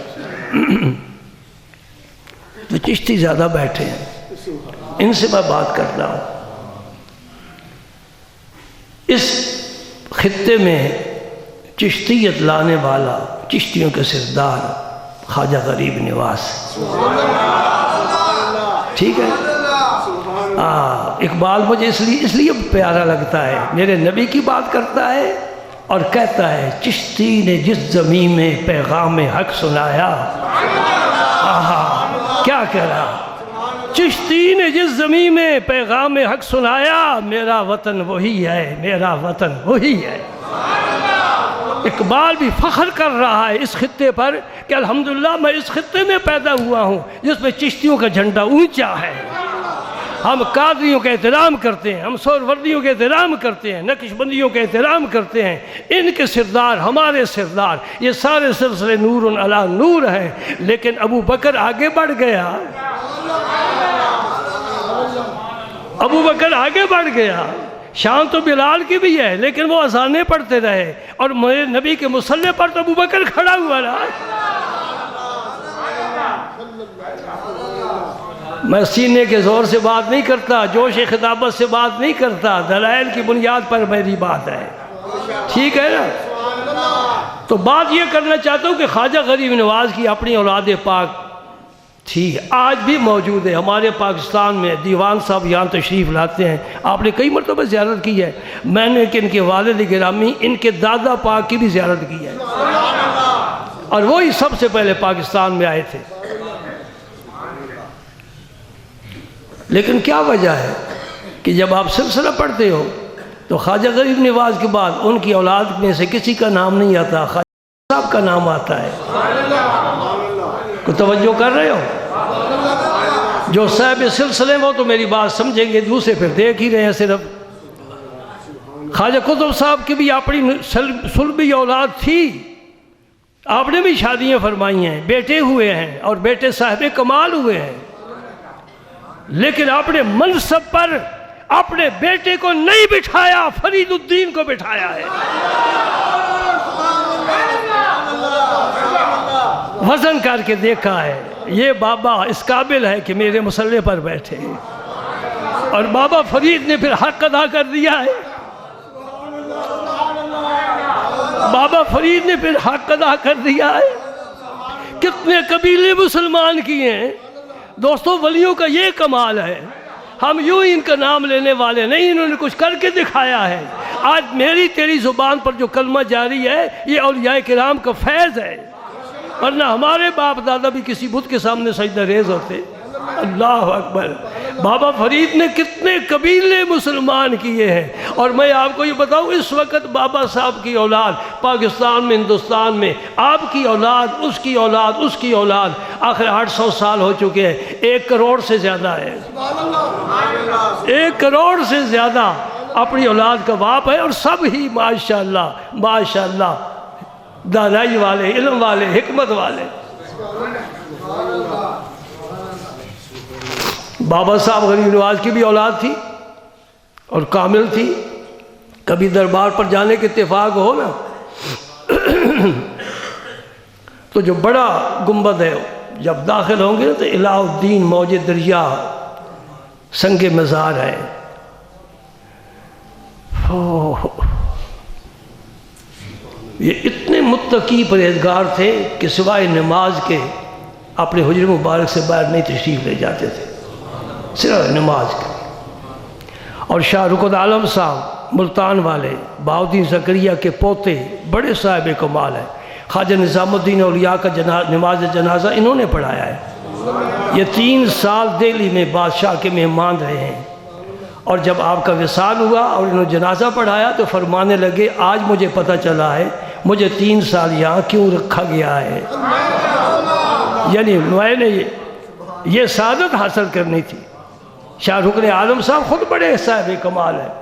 تو چشتی زیادہ بیٹھے ہیں، ان سے میں بات کرتا ہوں۔ اس خطے میں چشتیت لانے والا، چشتیوں کے سردار خواجہ غریب نواز، ٹھیک ہے؟ اقبال مجھے اس لیے پیارا لگتا ہے، میرے نبی کی بات کرتا ہے اور کہتا ہے چشتی نے جس زمین میں پیغام حق سنایا، کیا کہہ رہا؟ چشتی نے جس زمین میں پیغام حق سنایا، میرا وطن وہی ہے، میرا وطن وہی ہے۔ اقبال بھی فخر کر رہا ہے اس خطے پر کہ الحمدللہ میں اس خطے میں پیدا ہوا ہوں جس میں چشتیوں کا جھنڈا اونچا ہے۔ ہم قادریوں کا احترام کرتے ہیں، ہم سہروردیوں کا احترام کرتے ہیں، نقش بندیوں کا احترام کرتے ہیں، ان کے سردار ہمارے سردار، یہ سارے سلسلے نور علی نور ہیں، لیکن ابو بکر آگے بڑھ گیا، ابو بکر آگے بڑھ گیا۔ شان تو بلال کی بھی ہے لیکن وہ اذانیں پڑھتے رہے، اور میرے نبی کے مصلی پر تو ابو بکر کھڑا ہوا رہا۔ میں سینے کے زور سے بات نہیں کرتا، جوش خطابت سے بات نہیں کرتا، دلائل کی بنیاد پر میری بات ہے، ٹھیک ہے نا؟ تو بات یہ کرنا چاہتا ہوں کہ خواجہ غریب نواز کی اپنی اولاد پاک تھی، آج بھی موجود ہے ہمارے پاکستان میں۔ دیوان صاحب یہاں تشریف لاتے ہیں، آپ نے کئی مرتبہ زیارت کی ہے، میں نے کہ ان کے والد گرامی ان کے دادا پاک کی بھی زیارت کی ہے، اور وہی سب سے پہلے پاکستان میں آئے تھے۔ لیکن کیا وجہ ہے کہ جب آپ سلسلہ پڑھتے ہو تو خواجہ غریب نواز کے بعد ان کی اولاد میں سے کسی کا نام نہیں آتا، خواجہ صاحب کا نام آتا ہے۔ کو توجہ کر رہے ہو؟ جو صاحب سلسلے وہ تو میری بات سمجھیں گے، دوسرے پھر دیکھ ہی رہے ہیں صرف۔ خواجہ قطب صاحب کی بھی اپنی سلبی اولاد تھی، آپ نے بھی شادیاں فرمائی ہیں، بیٹے ہوئے ہیں اور بیٹے صاحب کمال ہوئے ہیں، لیکن اپنے منصب پر اپنے بیٹے کو نہیں بٹھایا، فرید الدین کو بٹھایا ہے۔ وزن کر کے دیکھا ہے، یہ بابا اس قابل ہے کہ میرے مصلی پر بیٹھے، اور بابا فرید نے پھر حق ادا کر دیا ہے، بابا فرید نے پھر حق ادا کر دیا ہے۔ کتنے قبیلے مسلمان کیے ہیں دوستو، ولیوں کا یہ کمال ہے، ہم یوں ہی ان کا نام لینے والے نہیں، انہوں نے کچھ کر کے دکھایا ہے۔ آج میری تیری زبان پر جو کلمہ جاری ہے یہ اولیاء کرام کا فیض ہے، ورنہ ہمارے باپ دادا بھی کسی بت کے سامنے سجدہ ریز ہوتے۔ اللہ اکبر۔ بابا فرید نے کتنے قبیلے مسلمان کیے ہیں، اور میں آپ کو یہ بتاؤں اس وقت بابا صاحب کی اولاد پاکستان میں، ہندوستان میں، آپ کی اولاد، اس کی اولاد، اس کی اولاد، آخر 800 سال ہو چکے ہیں، 1 کروڑ سے زیادہ ہے، 1 کروڑ سے زیادہ اپنی اولاد کا باپ ہے، اور سب ہی ماشاءاللہ ماشاءاللہ دانائی والے، علم والے، حکمت والے۔ بابا صاحب غریب نواز کی بھی اولاد تھی اور کامل تھی، کبھی دربار پر جانے کے اتفاق ہو نا تو جو بڑا گنبد ہے جب داخل ہوں گے تو الہ الدین موج دریا سنگ مزار ہے۔ یہ اتنے متقی پرہیزگار تھے کہ سوائے نماز کے اپنے حجر مبارک سے باہر نہیں تشریف لے جاتے تھے، صرف نماز کے۔ اور شاہ رکن عالم صاحب ملتان والے، بہاؤالدین زکریا کے پوتے، بڑے صاحب کمال ہیں، خواجہ نظام الدین اولیاء کا نماز جنازہ انہوں نے پڑھایا ہے۔ یہ 3 سال دہلی میں بادشاہ کے مہمان رہے ہیں، اور جب آپ کا وصال ہوا اور انہوں نے جنازہ پڑھایا تو فرمانے لگے آج مجھے پتہ چلا ہے مجھے 3 سال یہاں کیوں رکھا گیا ہے، یعنی میں نے یہ سعادت حاصل کرنی تھی۔ شاہ رکن عالم صاحب خود بڑے صاحب کمال ہیں۔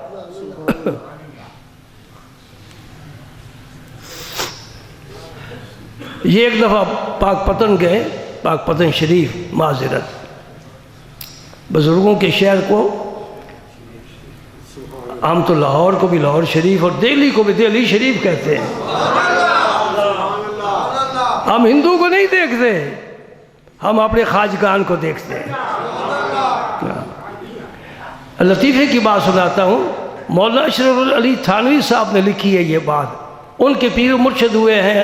یہ ایک دفعہ پاک پتن گئے، پاک پتن شریف، معذرت، بزرگوں کے شہر کو، ہم تو لاہور کو بھی لاہور شریف اور دہلی کو بھی دہلی شریف کہتے ہیں، ہم ہندو کو نہیں دیکھتے، ہم اپنے خواجگان کو دیکھتے ہیں۔ لطیفے کی بات سناتا ہوں، مولانا اشرف علی تھانوی صاحب نے لکھی ہے یہ بات، ان کے پیر و مرشد ہوئے ہیں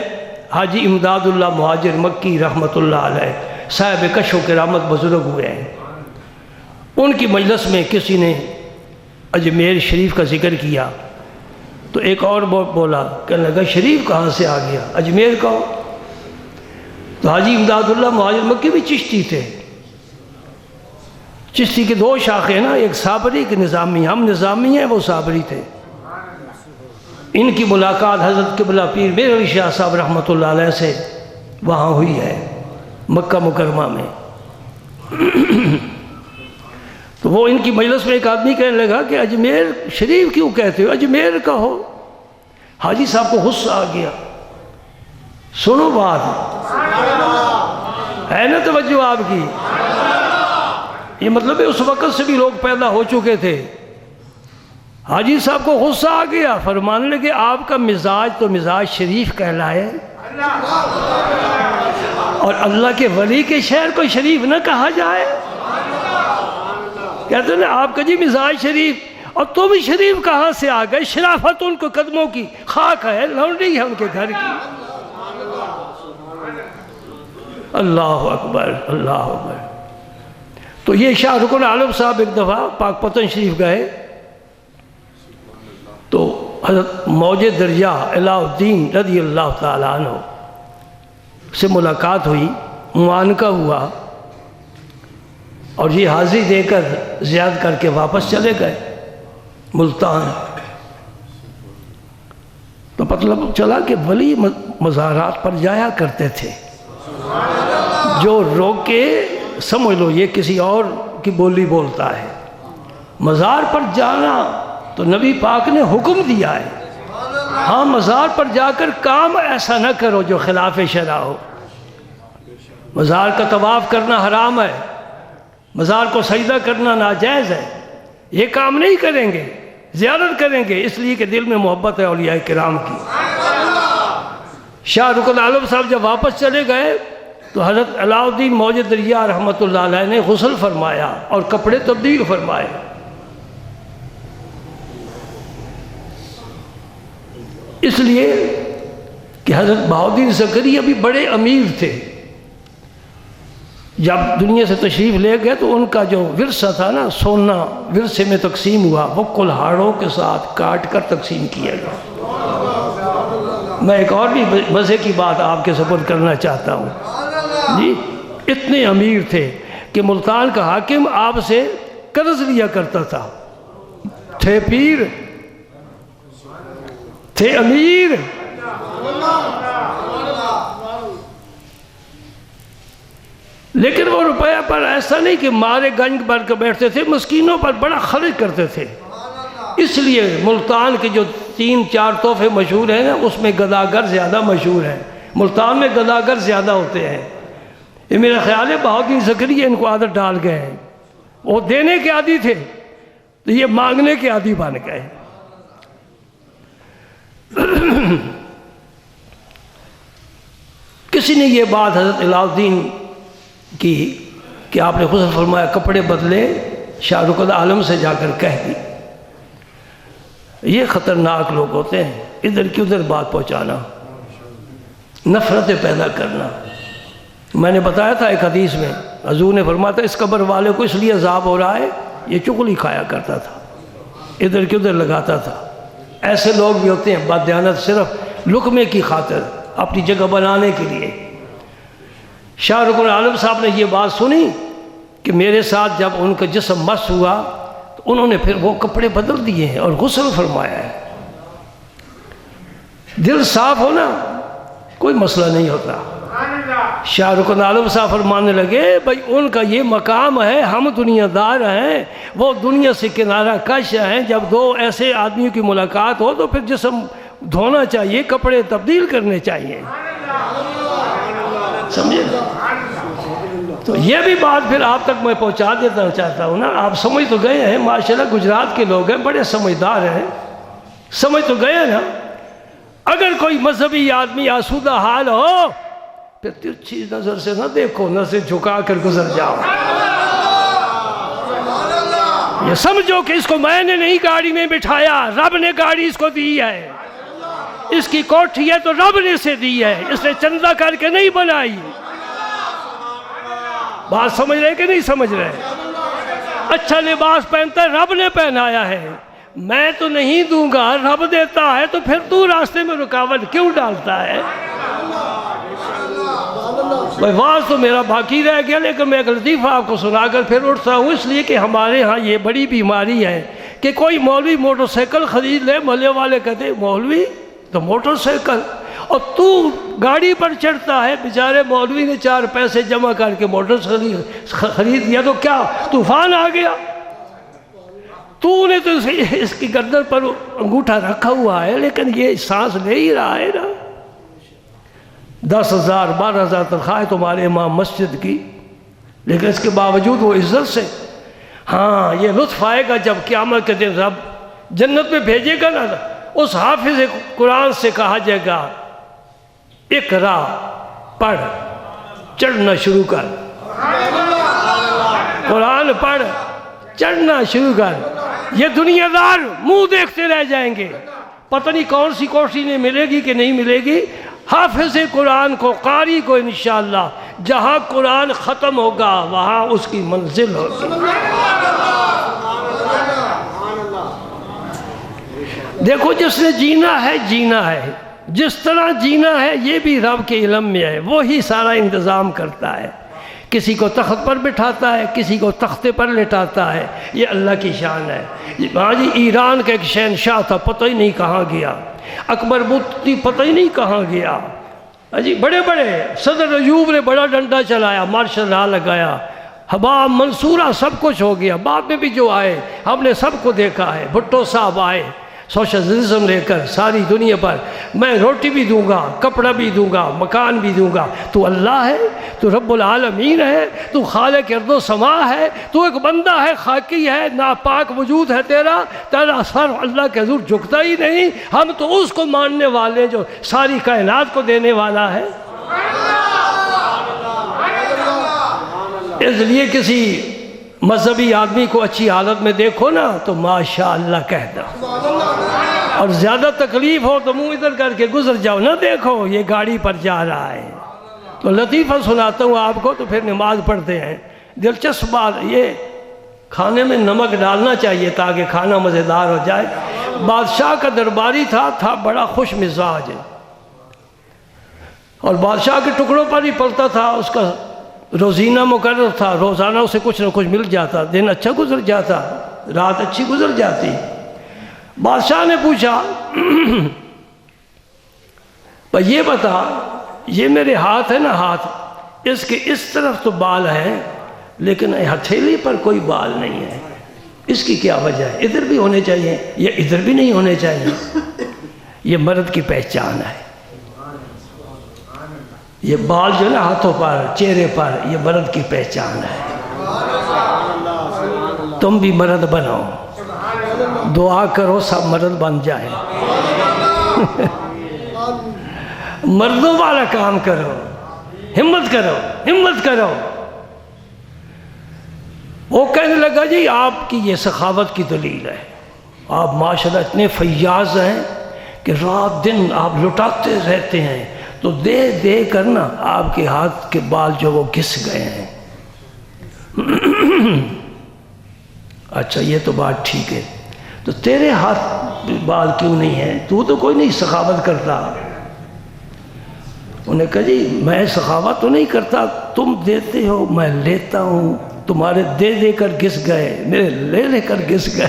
حاجی امداد اللہ مہاجر مکی رحمۃ اللہ علیہ، صاحب کشف و کرامت بزرگ ہوئے ہیں۔ ان کی مجلس میں کسی نے اجمیر شریف کا ذکر کیا تو ایک اور بولا، کہنے لگا شریف کہاں سے آ گیا، اجمیر کا ہو؟ تو حاجی امداد اللہ مہاجر مکی بھی چشتی تھے، چشتی کے 2 شاخیں نا، ایک صابری ایک نظامی، ہم نظامی ہیں وہ صابری تھے۔ ان کی ملاقات حضرت قبلہ پیر میر علی شاہ صاحب رحمۃ اللہ علیہ سے وہاں ہوئی ہے مکہ مکرمہ میں۔ تو تو وہ ان کی مجلس میں ایک آدمی کہنے لگا کہ اجمیر شریف کیوں کہتے ہو، اجمیر کہو۔ حاجی صاحب کو غصہ آ گیا، سنو بات ہے نا توجہ آپ کی، یہ مطلب ہے اس وقت سے بھی لوگ پیدا ہو چکے تھے۔ حاجی صاحب کو غصہ آ گیا، فرمانے لگے آپ کا مزاج تو مزاج شریف کہلائے، اور اللہ کے ولی کے شہر کو شریف نہ کہا جائے۔ کہتے ہیں آپ کا جی مزاج شریف، اور تم شریف کہاں سے آ گئے؟ شرافت ان کو قدموں کی خاک ہے، لونڈی ہے ان کے گھر کی۔ اللہ اکبر اللہ اکبر۔ تو یہ شاہ رکن عالم صاحب ایک دفعہ پاک پتن شریف گئے تو حضرت موج درجہ الہ الدین رضی اللہ تعالیٰ عنہ سے ملاقات ہوئی، معانقہ ہوا، اور یہ حاضری دے کر زیاد کر کے واپس چلے گئے ملتان۔ تو مطلب چلا کہ ولی مزارات پر جایا کرتے تھے، جو روک کے سمجھ لو یہ کسی اور کی بولی بولتا ہے۔ مزار پر جانا تو نبی پاک نے حکم دیا ہے، ہاں مزار پر جا کر کام ایسا نہ کرو جو خلاف شرع ہو۔ مزار کا طواف کرنا حرام ہے، مزار کو سجدہ کرنا ناجائز ہے، یہ کام نہیں کریں گے، زیارت کریں گے اس لیے کہ دل میں محبت ہے اولیاء کرام کی۔ شاہ رکن عالم صاحب جب واپس چلے گئے تو حضرت علاء الدین موج درجہ رحمۃ اللہ علیہ نے غسل فرمایا اور کپڑے تبدیل فرمائے۔ اس لیے کہ حضرت بہاؤالدین زکریا بھی بڑے امیر تھے، جب دنیا سے تشریف لے گئے تو ان کا جو ورثہ تھا نا، سونا ورثے میں تقسیم ہوا، وہ کلہاڑوں کے ساتھ کاٹ کر تقسیم کیا گیا۔ میں ایک اور بھی مزے کی بات آپ کے سپرد کرنا چاہتا ہوں جی۔ اتنے امیر تھے کہ ملتان کا حاکم آپ سے قرض لیا کرتا تھا، تھے پیر، تھے امیر، لیکن وہ روپیہ پر ایسا نہیں کہ مارے گنج بھر کے بیٹھتے تھے، مسکینوں پر بڑا خرچ کرتے تھے۔ اس لیے ملتان کے جو 3-4 تحفے مشہور ہیں نا، اس میں گداگر زیادہ مشہور ہیں، ملتان میں گداگر زیادہ ہوتے ہیں۔ یہ میرا خیال ہے بہاؤالدین زکریا ان کو عادت ڈال گئے ہیں، وہ دینے کے عادی تھے تو یہ مانگنے کے عادی بن گئے۔ کسی نے یہ بات حضرت علاء الدین کی کہ آپ نے غسل فرمایا، کپڑے بدلے، شاہ رکن عالم سے جا کر کہہ دی۔ یہ خطرناک لوگ ہوتے ہیں، ادھر کی ادھر بات پہنچانا، نفرتیں پیدا کرنا۔ میں نے بتایا تھا ایک حدیث میں حضور نے فرمایا تھا اس قبر والے کو اس لیے عذاب ہو رہا ہے، یہ چغلی کھایا کرتا تھا، ادھر کی ادھر لگاتا تھا۔ ایسے لوگ بھی ہوتے ہیں بددیانت، صرف لقمے کی خاطر، اپنی جگہ بنانے کے لیے۔ شاہ رکن عالم صاحب نے یہ بات سنی کہ میرے ساتھ جب ان کا جسم مس ہوا تو انہوں نے پھر وہ کپڑے بدل دیے ہیں اور غسل فرمایا ہے۔ دل صاف ہونا کوئی مسئلہ نہیں ہوتا۔ شاہ رکن عالم صاحب فرمانے لگے بھائی ان کا یہ مقام ہے، ہم دنیا دار ہیں، وہ دنیا سے کنارہ کش ہیں۔ جب دو ایسے آدمیوں کی ملاقات ہو تو پھر جسم دھونا چاہیے، کپڑے تبدیل کرنے چاہیے، سمجھے؟ تو یہ بھی بات پھر آپ تک میں پہنچا دیتا چاہتا ہوں نا۔ آپ سمجھ تو گئے ہیں، ماشاءاللہ گجرات کے لوگ ہیں، بڑے سمجھدار ہیں، سمجھ تو گئے نا۔ اگر کوئی مذہبی آدمی آسودہ حال ہو پھر ترچھی نظر سے نہ دیکھو، نظر جھکا کر گزر جاؤ۔ یہ سمجھو کہ اس کو میں نے نہیں گاڑی میں بٹھایا، رب نے گاڑی اس کو دی ہے، اس کی کوٹھی ہے تو رب نے اسے دی ہے، اس نے چندہ کر کے نہیں بنائی۔ بات سمجھ رہے کہ نہیں سمجھ رہے؟ اچھا لباس پہنتا ہے رب نے پہنایا ہے، میں تو نہیں دوں گا، رب دیتا ہے، تو پھر تو راستے میں رکاوٹ کیوں ڈالتا ہے؟ بھائی واز تو میرا باقی رہ گیا، لیکن میں ایک لطیفہ آپ کو سنا کر پھر اٹھتا ہوں، اس لیے کہ ہمارے ہاں یہ بڑی بیماری ہے کہ کوئی مولوی موٹر سائیکل خرید لے، محلے والے کہتے ہیں مولوی تو موٹر سائیکل، اور تو گاڑی پر چڑھتا ہے۔ بیچارے مولوی نے 4 پیسے جمع کر کے موٹر خرید دیا تو کیا طوفان آ گیا؟ تو نے تو اس کی گردن پر انگوٹھا رکھا ہوا ہے لیکن یہ سانس لے ہی رہا ہے نا. 10,000 12,000 تنخواہ ہے تمہارے امام مسجد کی، لیکن اس کے باوجود وہ عزت سے. ہاں یہ لطف آئے گا جب قیامت کے دن رب جنت میں بھیجے گا نا، اس حافظ قرآن سے کہا جائے گا اقرا، پڑھ، چڑھنا شروع کر. قرآن پڑھ، چڑھنا شروع کر. یہ دنیا دار منہ دیکھتے رہ جائیں گے، پتہ نہیں کون سی کوٹھی میں ملے گی کہ نہیں ملے گی. حافظ قرآن کو، قاری کو انشاءاللہ جہاں قرآن ختم ہوگا وہاں اس کی منزل ہوگی. دیکھو جس نے جینا ہے جینا ہے، جس طرح جینا ہے یہ بھی رب کے علم میں ہے، وہی سارا انتظام کرتا ہے. کسی کو تخت پر بٹھاتا ہے، کسی کو تختے پر لٹاتا ہے، یہ اللہ کی شان ہے. ہاں جی، ایران کا ایک شہنشاہ تھا، پتہ ہی نہیں کہاں گیا. اکبر بطی پتہ ہی نہیں کہاں گیا. جی بڑے بڑے صدر ایوب نے بڑا ڈنڈا چلایا، مارشل لا لگایا، حباب منصورہ سب کچھ ہو گیا. بعد میں بھی جو آئے ہم نے سب کو دیکھا ہے. بھٹو صاحب آئے سوشلزم لے کر ساری دنیا پر، میں روٹی بھی دوں گا، کپڑا بھی دوں گا، مکان بھی دوں گا. تو اللہ ہے، تو رب العالمین ہے، تو خالق ارض و سما ہے، تو ایک بندہ ہے، خاکی ہے، ناپاک وجود ہے تیرا سر اللہ کے حضور جھکتا ہی نہیں. ہم تو اس کو ماننے والے جو ساری کائنات کو دینے والا ہے. اس لیے کسی مذہبی آدمی کو اچھی حالت میں دیکھو نا تو ماشاءاللہ کہہ دو، اور زیادہ تکلیف ہو تو منہ ادھر کر کے گزر جاؤ. نہ دیکھو یہ گاڑی پر جا رہا ہے. تو لطیفہ سناتا ہوں آپ کو تو پھر نماز پڑھتے ہیں. دلچسپ بات یہ، کھانے میں نمک ڈالنا چاہیے تاکہ کھانا مزیدار ہو جائے. بادشاہ کا درباری تھا بڑا خوش مزاج، اور بادشاہ کے ٹکڑوں پر ہی پلتا تھا. اس کا روزینہ مقرر تھا، روزانہ اسے کچھ نہ کچھ مل جاتا، دن اچھا گزر جاتا، رات اچھی گزر جاتی. بادشاہ نے پوچھا یہ بتا، یہ میرے ہاتھ ہے نا، ہاتھ اس کے اس طرف تو بال ہیں لیکن ہتھیلی پر کوئی بال نہیں ہے، اس کی کیا وجہ ہے؟ ادھر بھی ہونے چاہیے یا ادھر بھی نہیں ہونے چاہیے. یہ مرد کی پہچان ہے. یہ بال جو ہے نا ہاتھوں پر، چہرے پر، یہ مرد کی پہچان ہے. تم بھی مرد بنو، دعا کرو سب مرد بن جائیں. مردوں والا کام کرو، ہمت کرو، ہمت کرو. وہ کہنے لگا جی آپ کی یہ سخاوت کی دلیل ہے، آپ ماشاءاللہ اتنے فیاض ہیں کہ رات دن آپ لٹاتے رہتے ہیں، تو دے دے کر نا آپ کے ہاتھ کے بال جو وہ گھس گئے ہیں. اچھا یہ تو بات ٹھیک ہے، تو تیرے ہاتھ بال کیوں نہیں ہیں؟ تو کوئی نہیں سخاوت کرتا. انہوں نے کہا جی میں سخاوت تو نہیں کرتا، تم دیتے ہو میں لیتا ہوں. تمہارے دے دے کر گھس گئے، میرے لے لے کر گھس گئے.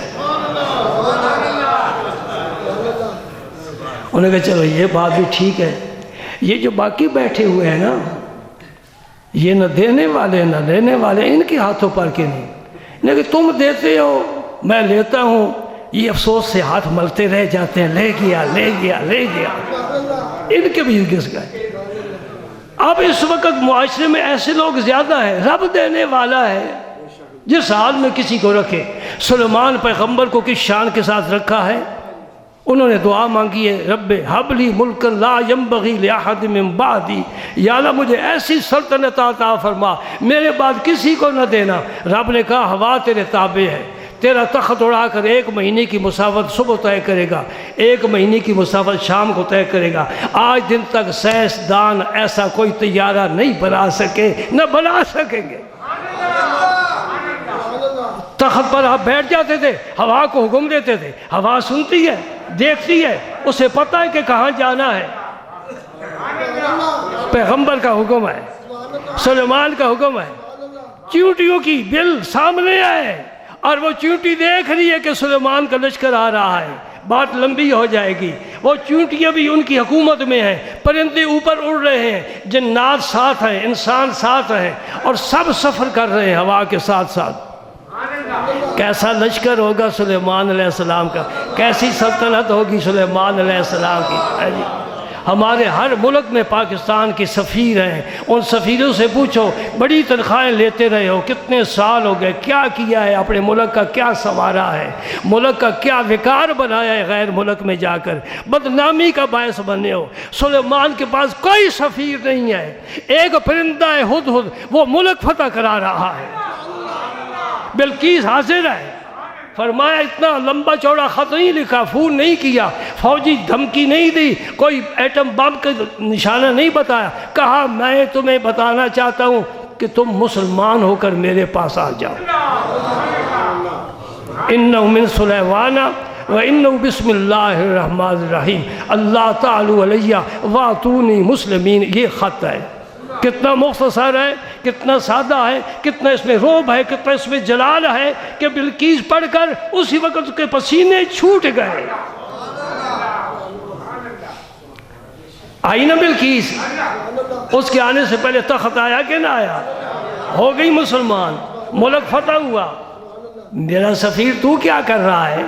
انہوں نے کہا چلو یہ بات بھی ٹھیک ہے. یہ جو باقی بیٹھے ہوئے ہیں نا، یہ نہ دینے والے نہ لینے والے، ان کے ہاتھوں پر کے نہیں. لیکن تم دیتے ہو میں لیتا ہوں، یہ افسوس سے ہاتھ ملتے رہ جاتے ہیں، لے گیا لے گیا لے گیا. ان کے بھی گھس گئے. اب اس وقت معاشرے میں ایسے لوگ زیادہ ہیں. رب دینے والا ہے، جس حال میں کسی کو رکھے. سلیمان پیغمبر کو کس شان کے ساتھ رکھا ہے؟ انہوں نے دعا مانگی ہے رب ہب لی ملک لا ینبغی لاحد من بعدی، یا اللہ مجھے ایسی سلطنت عطا فرما میرے بعد کسی کو نہ دینا. رب نے کہا ہوا تیرے تابع ہے، تیرا تخت اڑا کر 1 مہینے کی مسافت صبح طے کرے گا، 1 مہینے کی مسافت شام کو طے کرے گا. آج دن تک سائنسدان ایسا کوئی طیارہ نہیں بنا سکے، نہ بنا سکیں گے. تخت پر آپ بیٹھ جاتے تھے، ہوا کو حکم دیتے تھے، ہوا سنتی ہے، دیکھتی ہے، اسے پتہ ہے کہ کہاں جانا ہے. پیغمبر کا حکم ہے، سلیمان کا حکم ہے. چیونٹیوں کی بل سامنے آئے اور وہ چیونٹی دیکھ رہی ہے کہ سلیمان کا لشکر آ رہا ہے. بات لمبی ہو جائے گی. وہ چیونٹیاں بھی ان کی حکومت میں ہیں، پرندے اوپر اڑ رہے ہیں، جنات ساتھ ہیں، انسان ساتھ ہیں، اور سب سفر کر رہے ہیں ہوا کے ساتھ ساتھ. کیسا لشکر ہوگا سلیمان علیہ السلام کا، کیسی سلطنت ہوگی سلیمان علیہ السلام کی۔ ہمارے ہر ملک میں پاکستان کی سفیر ہیں، ان سفیروں سے پوچھو بڑی تنخواہیں لیتے رہے ہو، کتنے سال ہو گئے، کیا کیا ہے، اپنے ملک کا کیا سنوارا ہے، ملک کا کیا وقار بنایا ہے، غیر ملک میں جا کر بدنامی کا باعث بنے ہو۔ سلیمان کے پاس کوئی سفیر نہیں ہے، ایک پرندہ ہے ہدہد، وہ ملک فتح کرا رہا ہے۔ بلقیس حاضر ہے، فرمایا اتنا لمبا چوڑا خط نہیں لکھا، فون نہیں کیا، فوجی دھمکی نہیں دی، کوئی ایٹم بم کا نشانہ نہیں بتایا، کہا میں تمہیں بتانا چاہتا ہوں کہ تم مسلمان ہو کر میرے پاس آ جاؤ۔ اِنَّهُ مِن سُلَيْمَانَ وَإِنَّهُ بِسْمِ اللَّهِ الرَّحْمَٰنِ الرَّحِيمِ اللہ تعالیٰ علیہ وَاتُونِي مسلمین۔ یہ خط ہے، کتنا مختصر ہے، کتنا سادہ ہے، کتنا اس میں روب ہے، کتنا اس میں جلال ہے کہ بلقیس پڑھ کر اسی وقت اس کے پسینے چھوٹ گئے۔ آئی نا بلقیس، اس کے آنے سے پہلے تخت آیا کہ نہ آیا، ہو گئی مسلمان، ملک فتح ہوا۔ میرا سفیر تو کیا کر رہا ہے،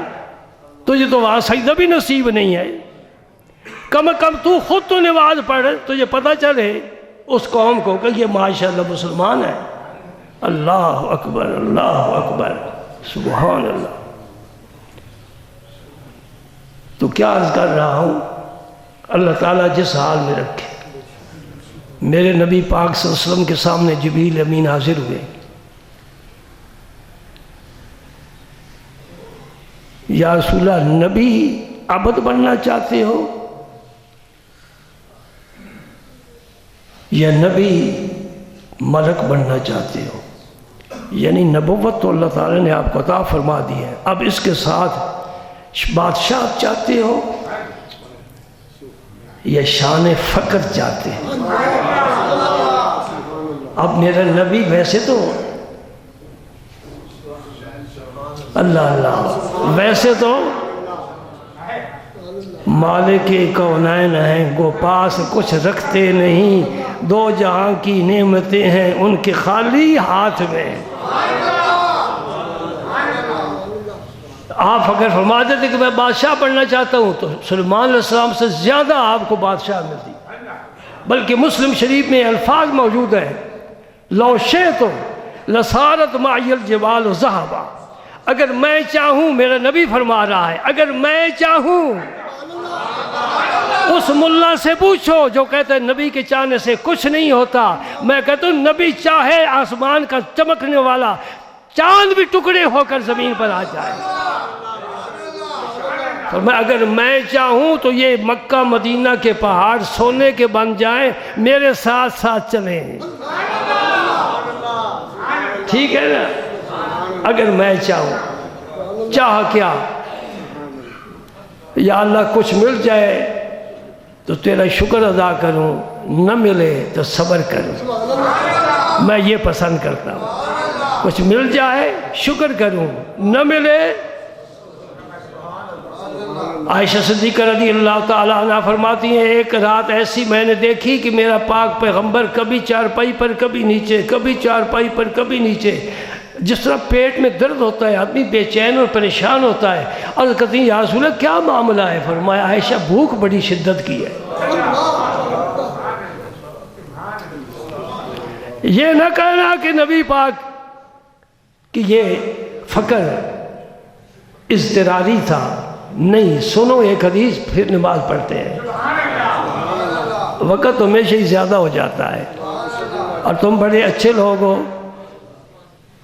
تجھے تو وہاں سجدہ بھی نصیب نہیں ہے، کم از کم تو خود تو نماز پڑھ، تجھے پتہ چلے اس قوم کو کہ یہ ماشاءاللہ مسلمان ہے۔ اللہ اکبر، اللہ اکبر، سبحان اللہ۔ تو کیا عرض کر رہا ہوں، اللہ تعالیٰ جس حال میں رکھے۔ میرے نبی پاک صلی اللہ علیہ وسلم کے سامنے جبریل امین حاضر ہوئے، یا رسول اللہ نبی عبد بننا چاہتے ہو یا نبی ملک بننا چاہتے ہو؟ یعنی نبوت تو اللہ تعالیٰ نے آپ کو عطا فرما دی ہے، اب اس کے ساتھ بادشاہ چاہتے ہو یا شان فقر چاہتے ہیں؟ اب میرا نبی ویسے تو اللہ اللہ ویسے تو مالک کونین ہیں، گو پاس کچھ رکھتے نہیں، دو جہاں کی نعمتیں ہیں ان کے خالی ہاتھ میں۔ آپ اگر فرما دیتے کہ میں بادشاہ بننا چاہتا ہوں تو سلیمان علیہ السلام سے زیادہ آپ کو بادشاہ ملتی، بلکہ مسلم شریف میں الفاظ موجود ہیں، لو شئت لصارت معی الجبال ذہبا، اگر میں چاہوں، میرا نبی فرما رہا ہے، اگر میں چاہوں، اس ملا سے پوچھو جو کہتے ہیں نبی کے چاہنے سے کچھ نہیں ہوتا، میں کہتا ہوں نبی چاہے آسمان کا چمکنے والا چاند بھی ٹکڑے ہو کر زمین پر آ جائے، فرمایا اگر میں چاہوں تو یہ مکہ مدینہ کے پہاڑ سونے کے بن جائیں، میرے ساتھ ساتھ چلیں۔ ٹھیک ہے نا، اگر میں چاہوں، چاہ کیا، یا اللہ کچھ مل جائے تو تیرا شکر ادا کروں، نہ ملے تو صبر کروں، میں یہ پسند کرتا ہوں، کچھ مل جائے شکر کروں، نہ ملے۔ عائشہ صدیقہ رضی اللہ تعالیٰ عنہ فرماتی ہیں ایک رات ایسی میں نے دیکھی کہ میرا پاک پیغمبر کبھی چارپائی پر کبھی نیچے، کبھی چارپائی پر کبھی نیچے، جس طرح پیٹ میں درد ہوتا ہے آدمی بے چین اور پریشان ہوتا ہے۔ عرض کرتی ہیں یا رسول اللہ کیا معاملہ ہے؟ فرمایا عائشہ بھوک بڑی شدت کی ہے۔ یہ نہ کہنا کہ نبی پاک کہ یہ فقر اضطراری تھا، نہیں، سنو ایک حدیث پھر نماز پڑھتے ہیں، وقت ہمیشہ ہی زیادہ ہو جاتا ہے اور تم بڑے اچھے لوگ ہو،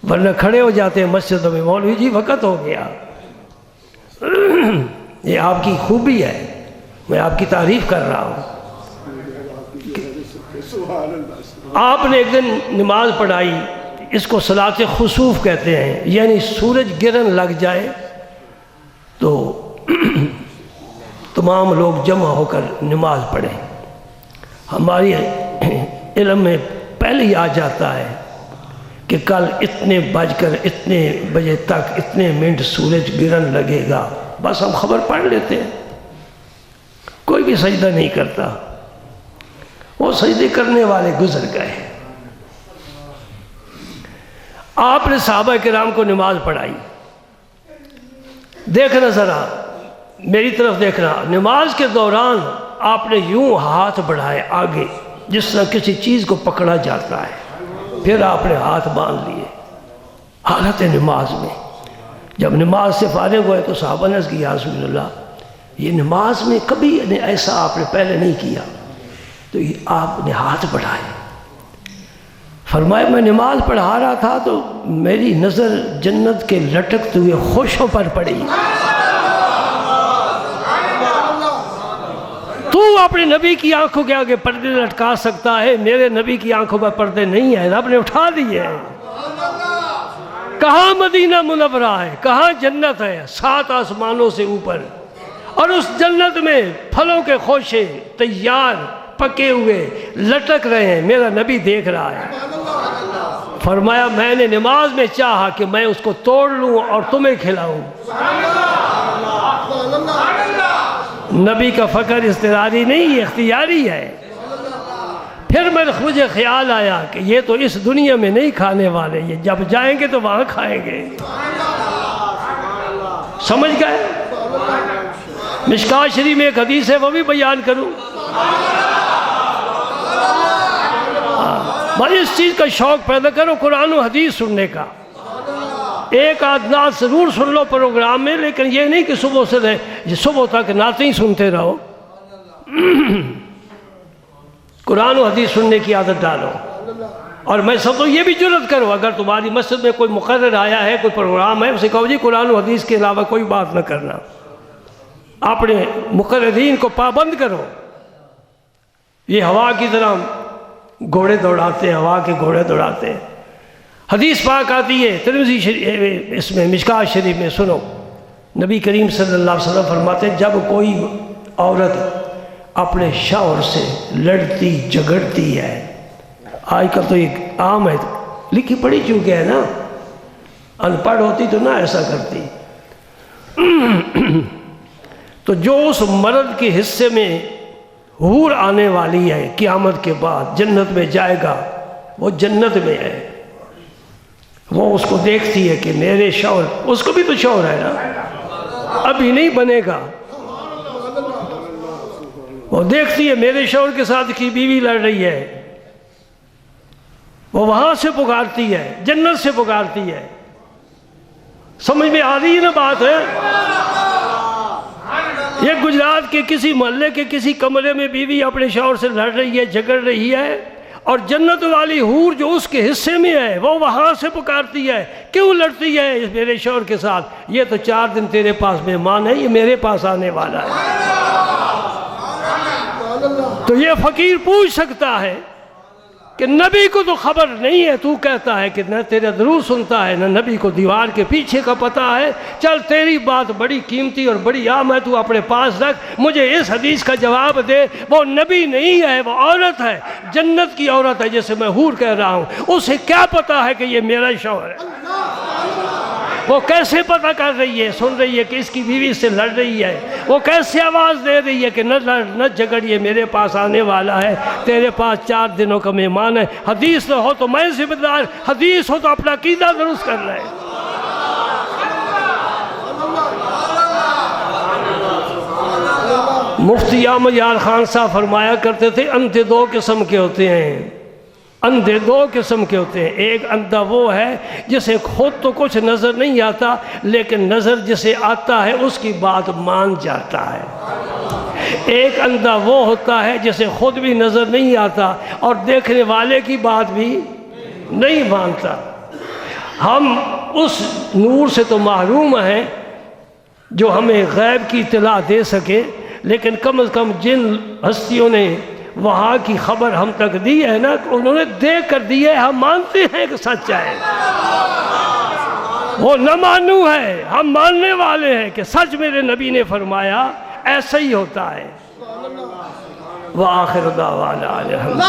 ورنہ کھڑے ہو جاتے ہیں مسجدوں میں، مولوی جی وقت ہو گیا۔ یہ آپ کی خوبی ہے، میں آپ کی تعریف کر رہا ہوں۔ آپ نے ایک دن نماز پڑھائی، اس کو صلاۃ خسوف کہتے ہیں، یعنی سورج گرہن لگ جائے تو تمام لوگ جمع ہو کر نماز پڑھیں۔ ہماری علم میں پہلے ہی آ جاتا ہے کہ کل اتنے بج کر اتنے بجے تک اتنے منٹ سورج گرہن لگے گا، بس ہم خبر پڑھ لیتے ہیں، کوئی بھی سجدہ نہیں کرتا، وہ سجدے کرنے والے گزر گئے۔ آپ نے صحابہ کرام کو نماز پڑھائی. دیکھنا ذرا میری طرف دیکھنا. نماز کے دوران آپ نے یوں ہاتھ بڑھائے آگے جس طرح کسی چیز کو پکڑا جاتا ہے. پھر آپ نے ہاتھ باندھ لیے حالت نماز میں. جب نماز سے فارغ ہوئے تو صحابہ نے کہا یا رسول اللہ یہ نماز میں کبھی ایسا آپ نے پہلے نہیں کیا. تو آپ نے ہاتھ بڑھائے. فرمایا میں نماز پڑھا رہا تھا تو میری نظر جنت کے لٹکتے ہوئے خوشوں پر پڑی. تو اپنے نبی کی آنکھوں کے آگے پردے لٹکا سکتا ہے, میرے نبی کی آنکھوں پر پردے نہیں ہیں, رب نے اٹھا دیے ہیں. کہاں مدینہ منورہ ہے, کہاں جنت ہے 7 آسمانوں سے اوپر, اور اس جنت میں پھلوں کے خوشے تیار پکے ہوئے لٹک رہے ہیں, میرا نبی دیکھ رہا ہے. فرمایا میں نے نماز میں چاہا کہ میں اس کو توڑ لوں اور تمہیں کھلاؤں. نبی کا فقر اضطراری نہیں اختیاری ہے. پھر مجھے خیال آیا کہ یہ تو اس دنیا میں نہیں کھانے والے, یہ جب جائیں گے تو وہاں کھائیں گے. سمجھ گئے؟ مشکوٰۃ شریف میں ایک حدیث ہے وہ بھی بیان کروں. بھائی اس چیز کا شوق پیدا کرو قرآن و حدیث سننے کا. ایک آدھ نعت ضرور سن لو پروگرام میں, لیکن یہ نہیں کہ صبح تک نعتیں ہی سنتے رہو. قرآن و حدیث سننے کی عادت ڈالو. اور میں سب تو یہ بھی جرات کرو, اگر تمہاری مسجد میں کوئی مقرر آیا ہے, کوئی پروگرام ہے, اسے کہو جی قرآن و حدیث کے علاوہ کوئی بات نہ کرنا. اپنے مقررین کو پابند کرو. یہ ہوا کی طرح گھوڑے دوڑاتے ہیں, ہوا کے گھوڑے دوڑاتے ہیں. حدیث پاک آتی ہے ترمذی شریف, اس میں مشکوٰۃ شریف میں سنو. نبی کریم صلی اللہ علیہ وسلم فرماتے ہیں جب کوئی عورت اپنے شوہر سے لڑتی جھگڑتی ہے, آج کل تو ایک عام ہے, لکھی پڑھی چونکہ ہے نا, ان پڑھ ہوتی تو نہ ایسا کرتی. تو جو اس مرد کے حصے میں حور آنے والی ہے قیامت کے بعد جنت میں جائے گا, وہ جنت میں ہے. وہ اس کو دیکھتی ہے کہ میرے شوہر, اس کو بھی تو شوہر ہے نا, ابھی نہیں بنے گا. وہ دیکھتی ہے میرے شوہر کے ساتھ کی بیوی لڑ رہی ہے, وہ وہاں سے پکارتی ہے, جنت سے پکارتی ہے. سمجھ میں آ رہی ہے نا بات ہے؟ یہ گجرات کے کسی محلے کے کسی کمرے میں بیوی اپنے شوہر سے لڑ رہی ہے, جھگڑ رہی ہے, اور جنت والی حور جو اس کے حصے میں ہے وہ وہاں سے پکارتی ہے, کیوں لڑتی ہے میرے شوہر کے ساتھ؟ یہ تو 4 دن تیرے پاس مہمان ہے, یہ میرے پاس آنے والا ہے. تو یہ فقیر پوچھ سکتا ہے کہ نبی کو تو خبر نہیں ہے, تو کہتا ہے کہ نہ تیرا درود سنتا ہے, نہ نبی کو دیوار کے پیچھے کا پتہ ہے. چل تیری بات بڑی قیمتی اور بڑی عام ہے, تو اپنے پاس رکھ, مجھے اس حدیث کا جواب دے. وہ نبی نہیں ہے, وہ عورت ہے, جنت کی عورت ہے جسے میں حور کہہ رہا ہوں. اسے کیا پتہ ہے کہ یہ میرا شوہر ہے؟ وہ کیسے پتہ کر رہی ہے, سن رہی ہے کہ اس کی بیوی سے لڑ رہی ہے, وہ کیسے آواز دے رہی ہے کہ نہ لڑ نہ جھگڑ, یہ میرے پاس آنے والا ہے, تیرے پاس 4 دنوں کا مہمان ہے. حدیث نہ ہو تو میں ذمہ دار, حدیث ہو تو اپنا عقیدہ درست کر رہے. مفتی احمد یار خان صاحب فرمایا کرتے تھے اندھے 2 قسم کے ہوتے ہیں, اندھے 2 قسم کے ہوتے ہیں. ایک اندھا وہ ہے جسے خود تو کچھ نظر نہیں آتا, لیکن نظر جسے آتا ہے اس کی بات مان جاتا ہے. ایک اندھا وہ ہوتا ہے جسے خود بھی نظر نہیں آتا اور دیکھنے والے کی بات بھی نہیں مانتا. ہم اس نور سے تو محروم ہیں جو ہمیں غیب کی اطلاع دے سکے, لیکن کم از کم جن ہستیوں نے وہاں کی خبر ہم تک دی ہے نا, انہوں نے دیکھ کر دی ہے, ہم مانتے ہیں کہ سچ ہے. وہ نہ مانو ہے, ہم ماننے والے ہیں کہ سچ میرے نبی نے فرمایا, ایسا ہی ہوتا ہے. وآخر دعوانا الحمدللہ.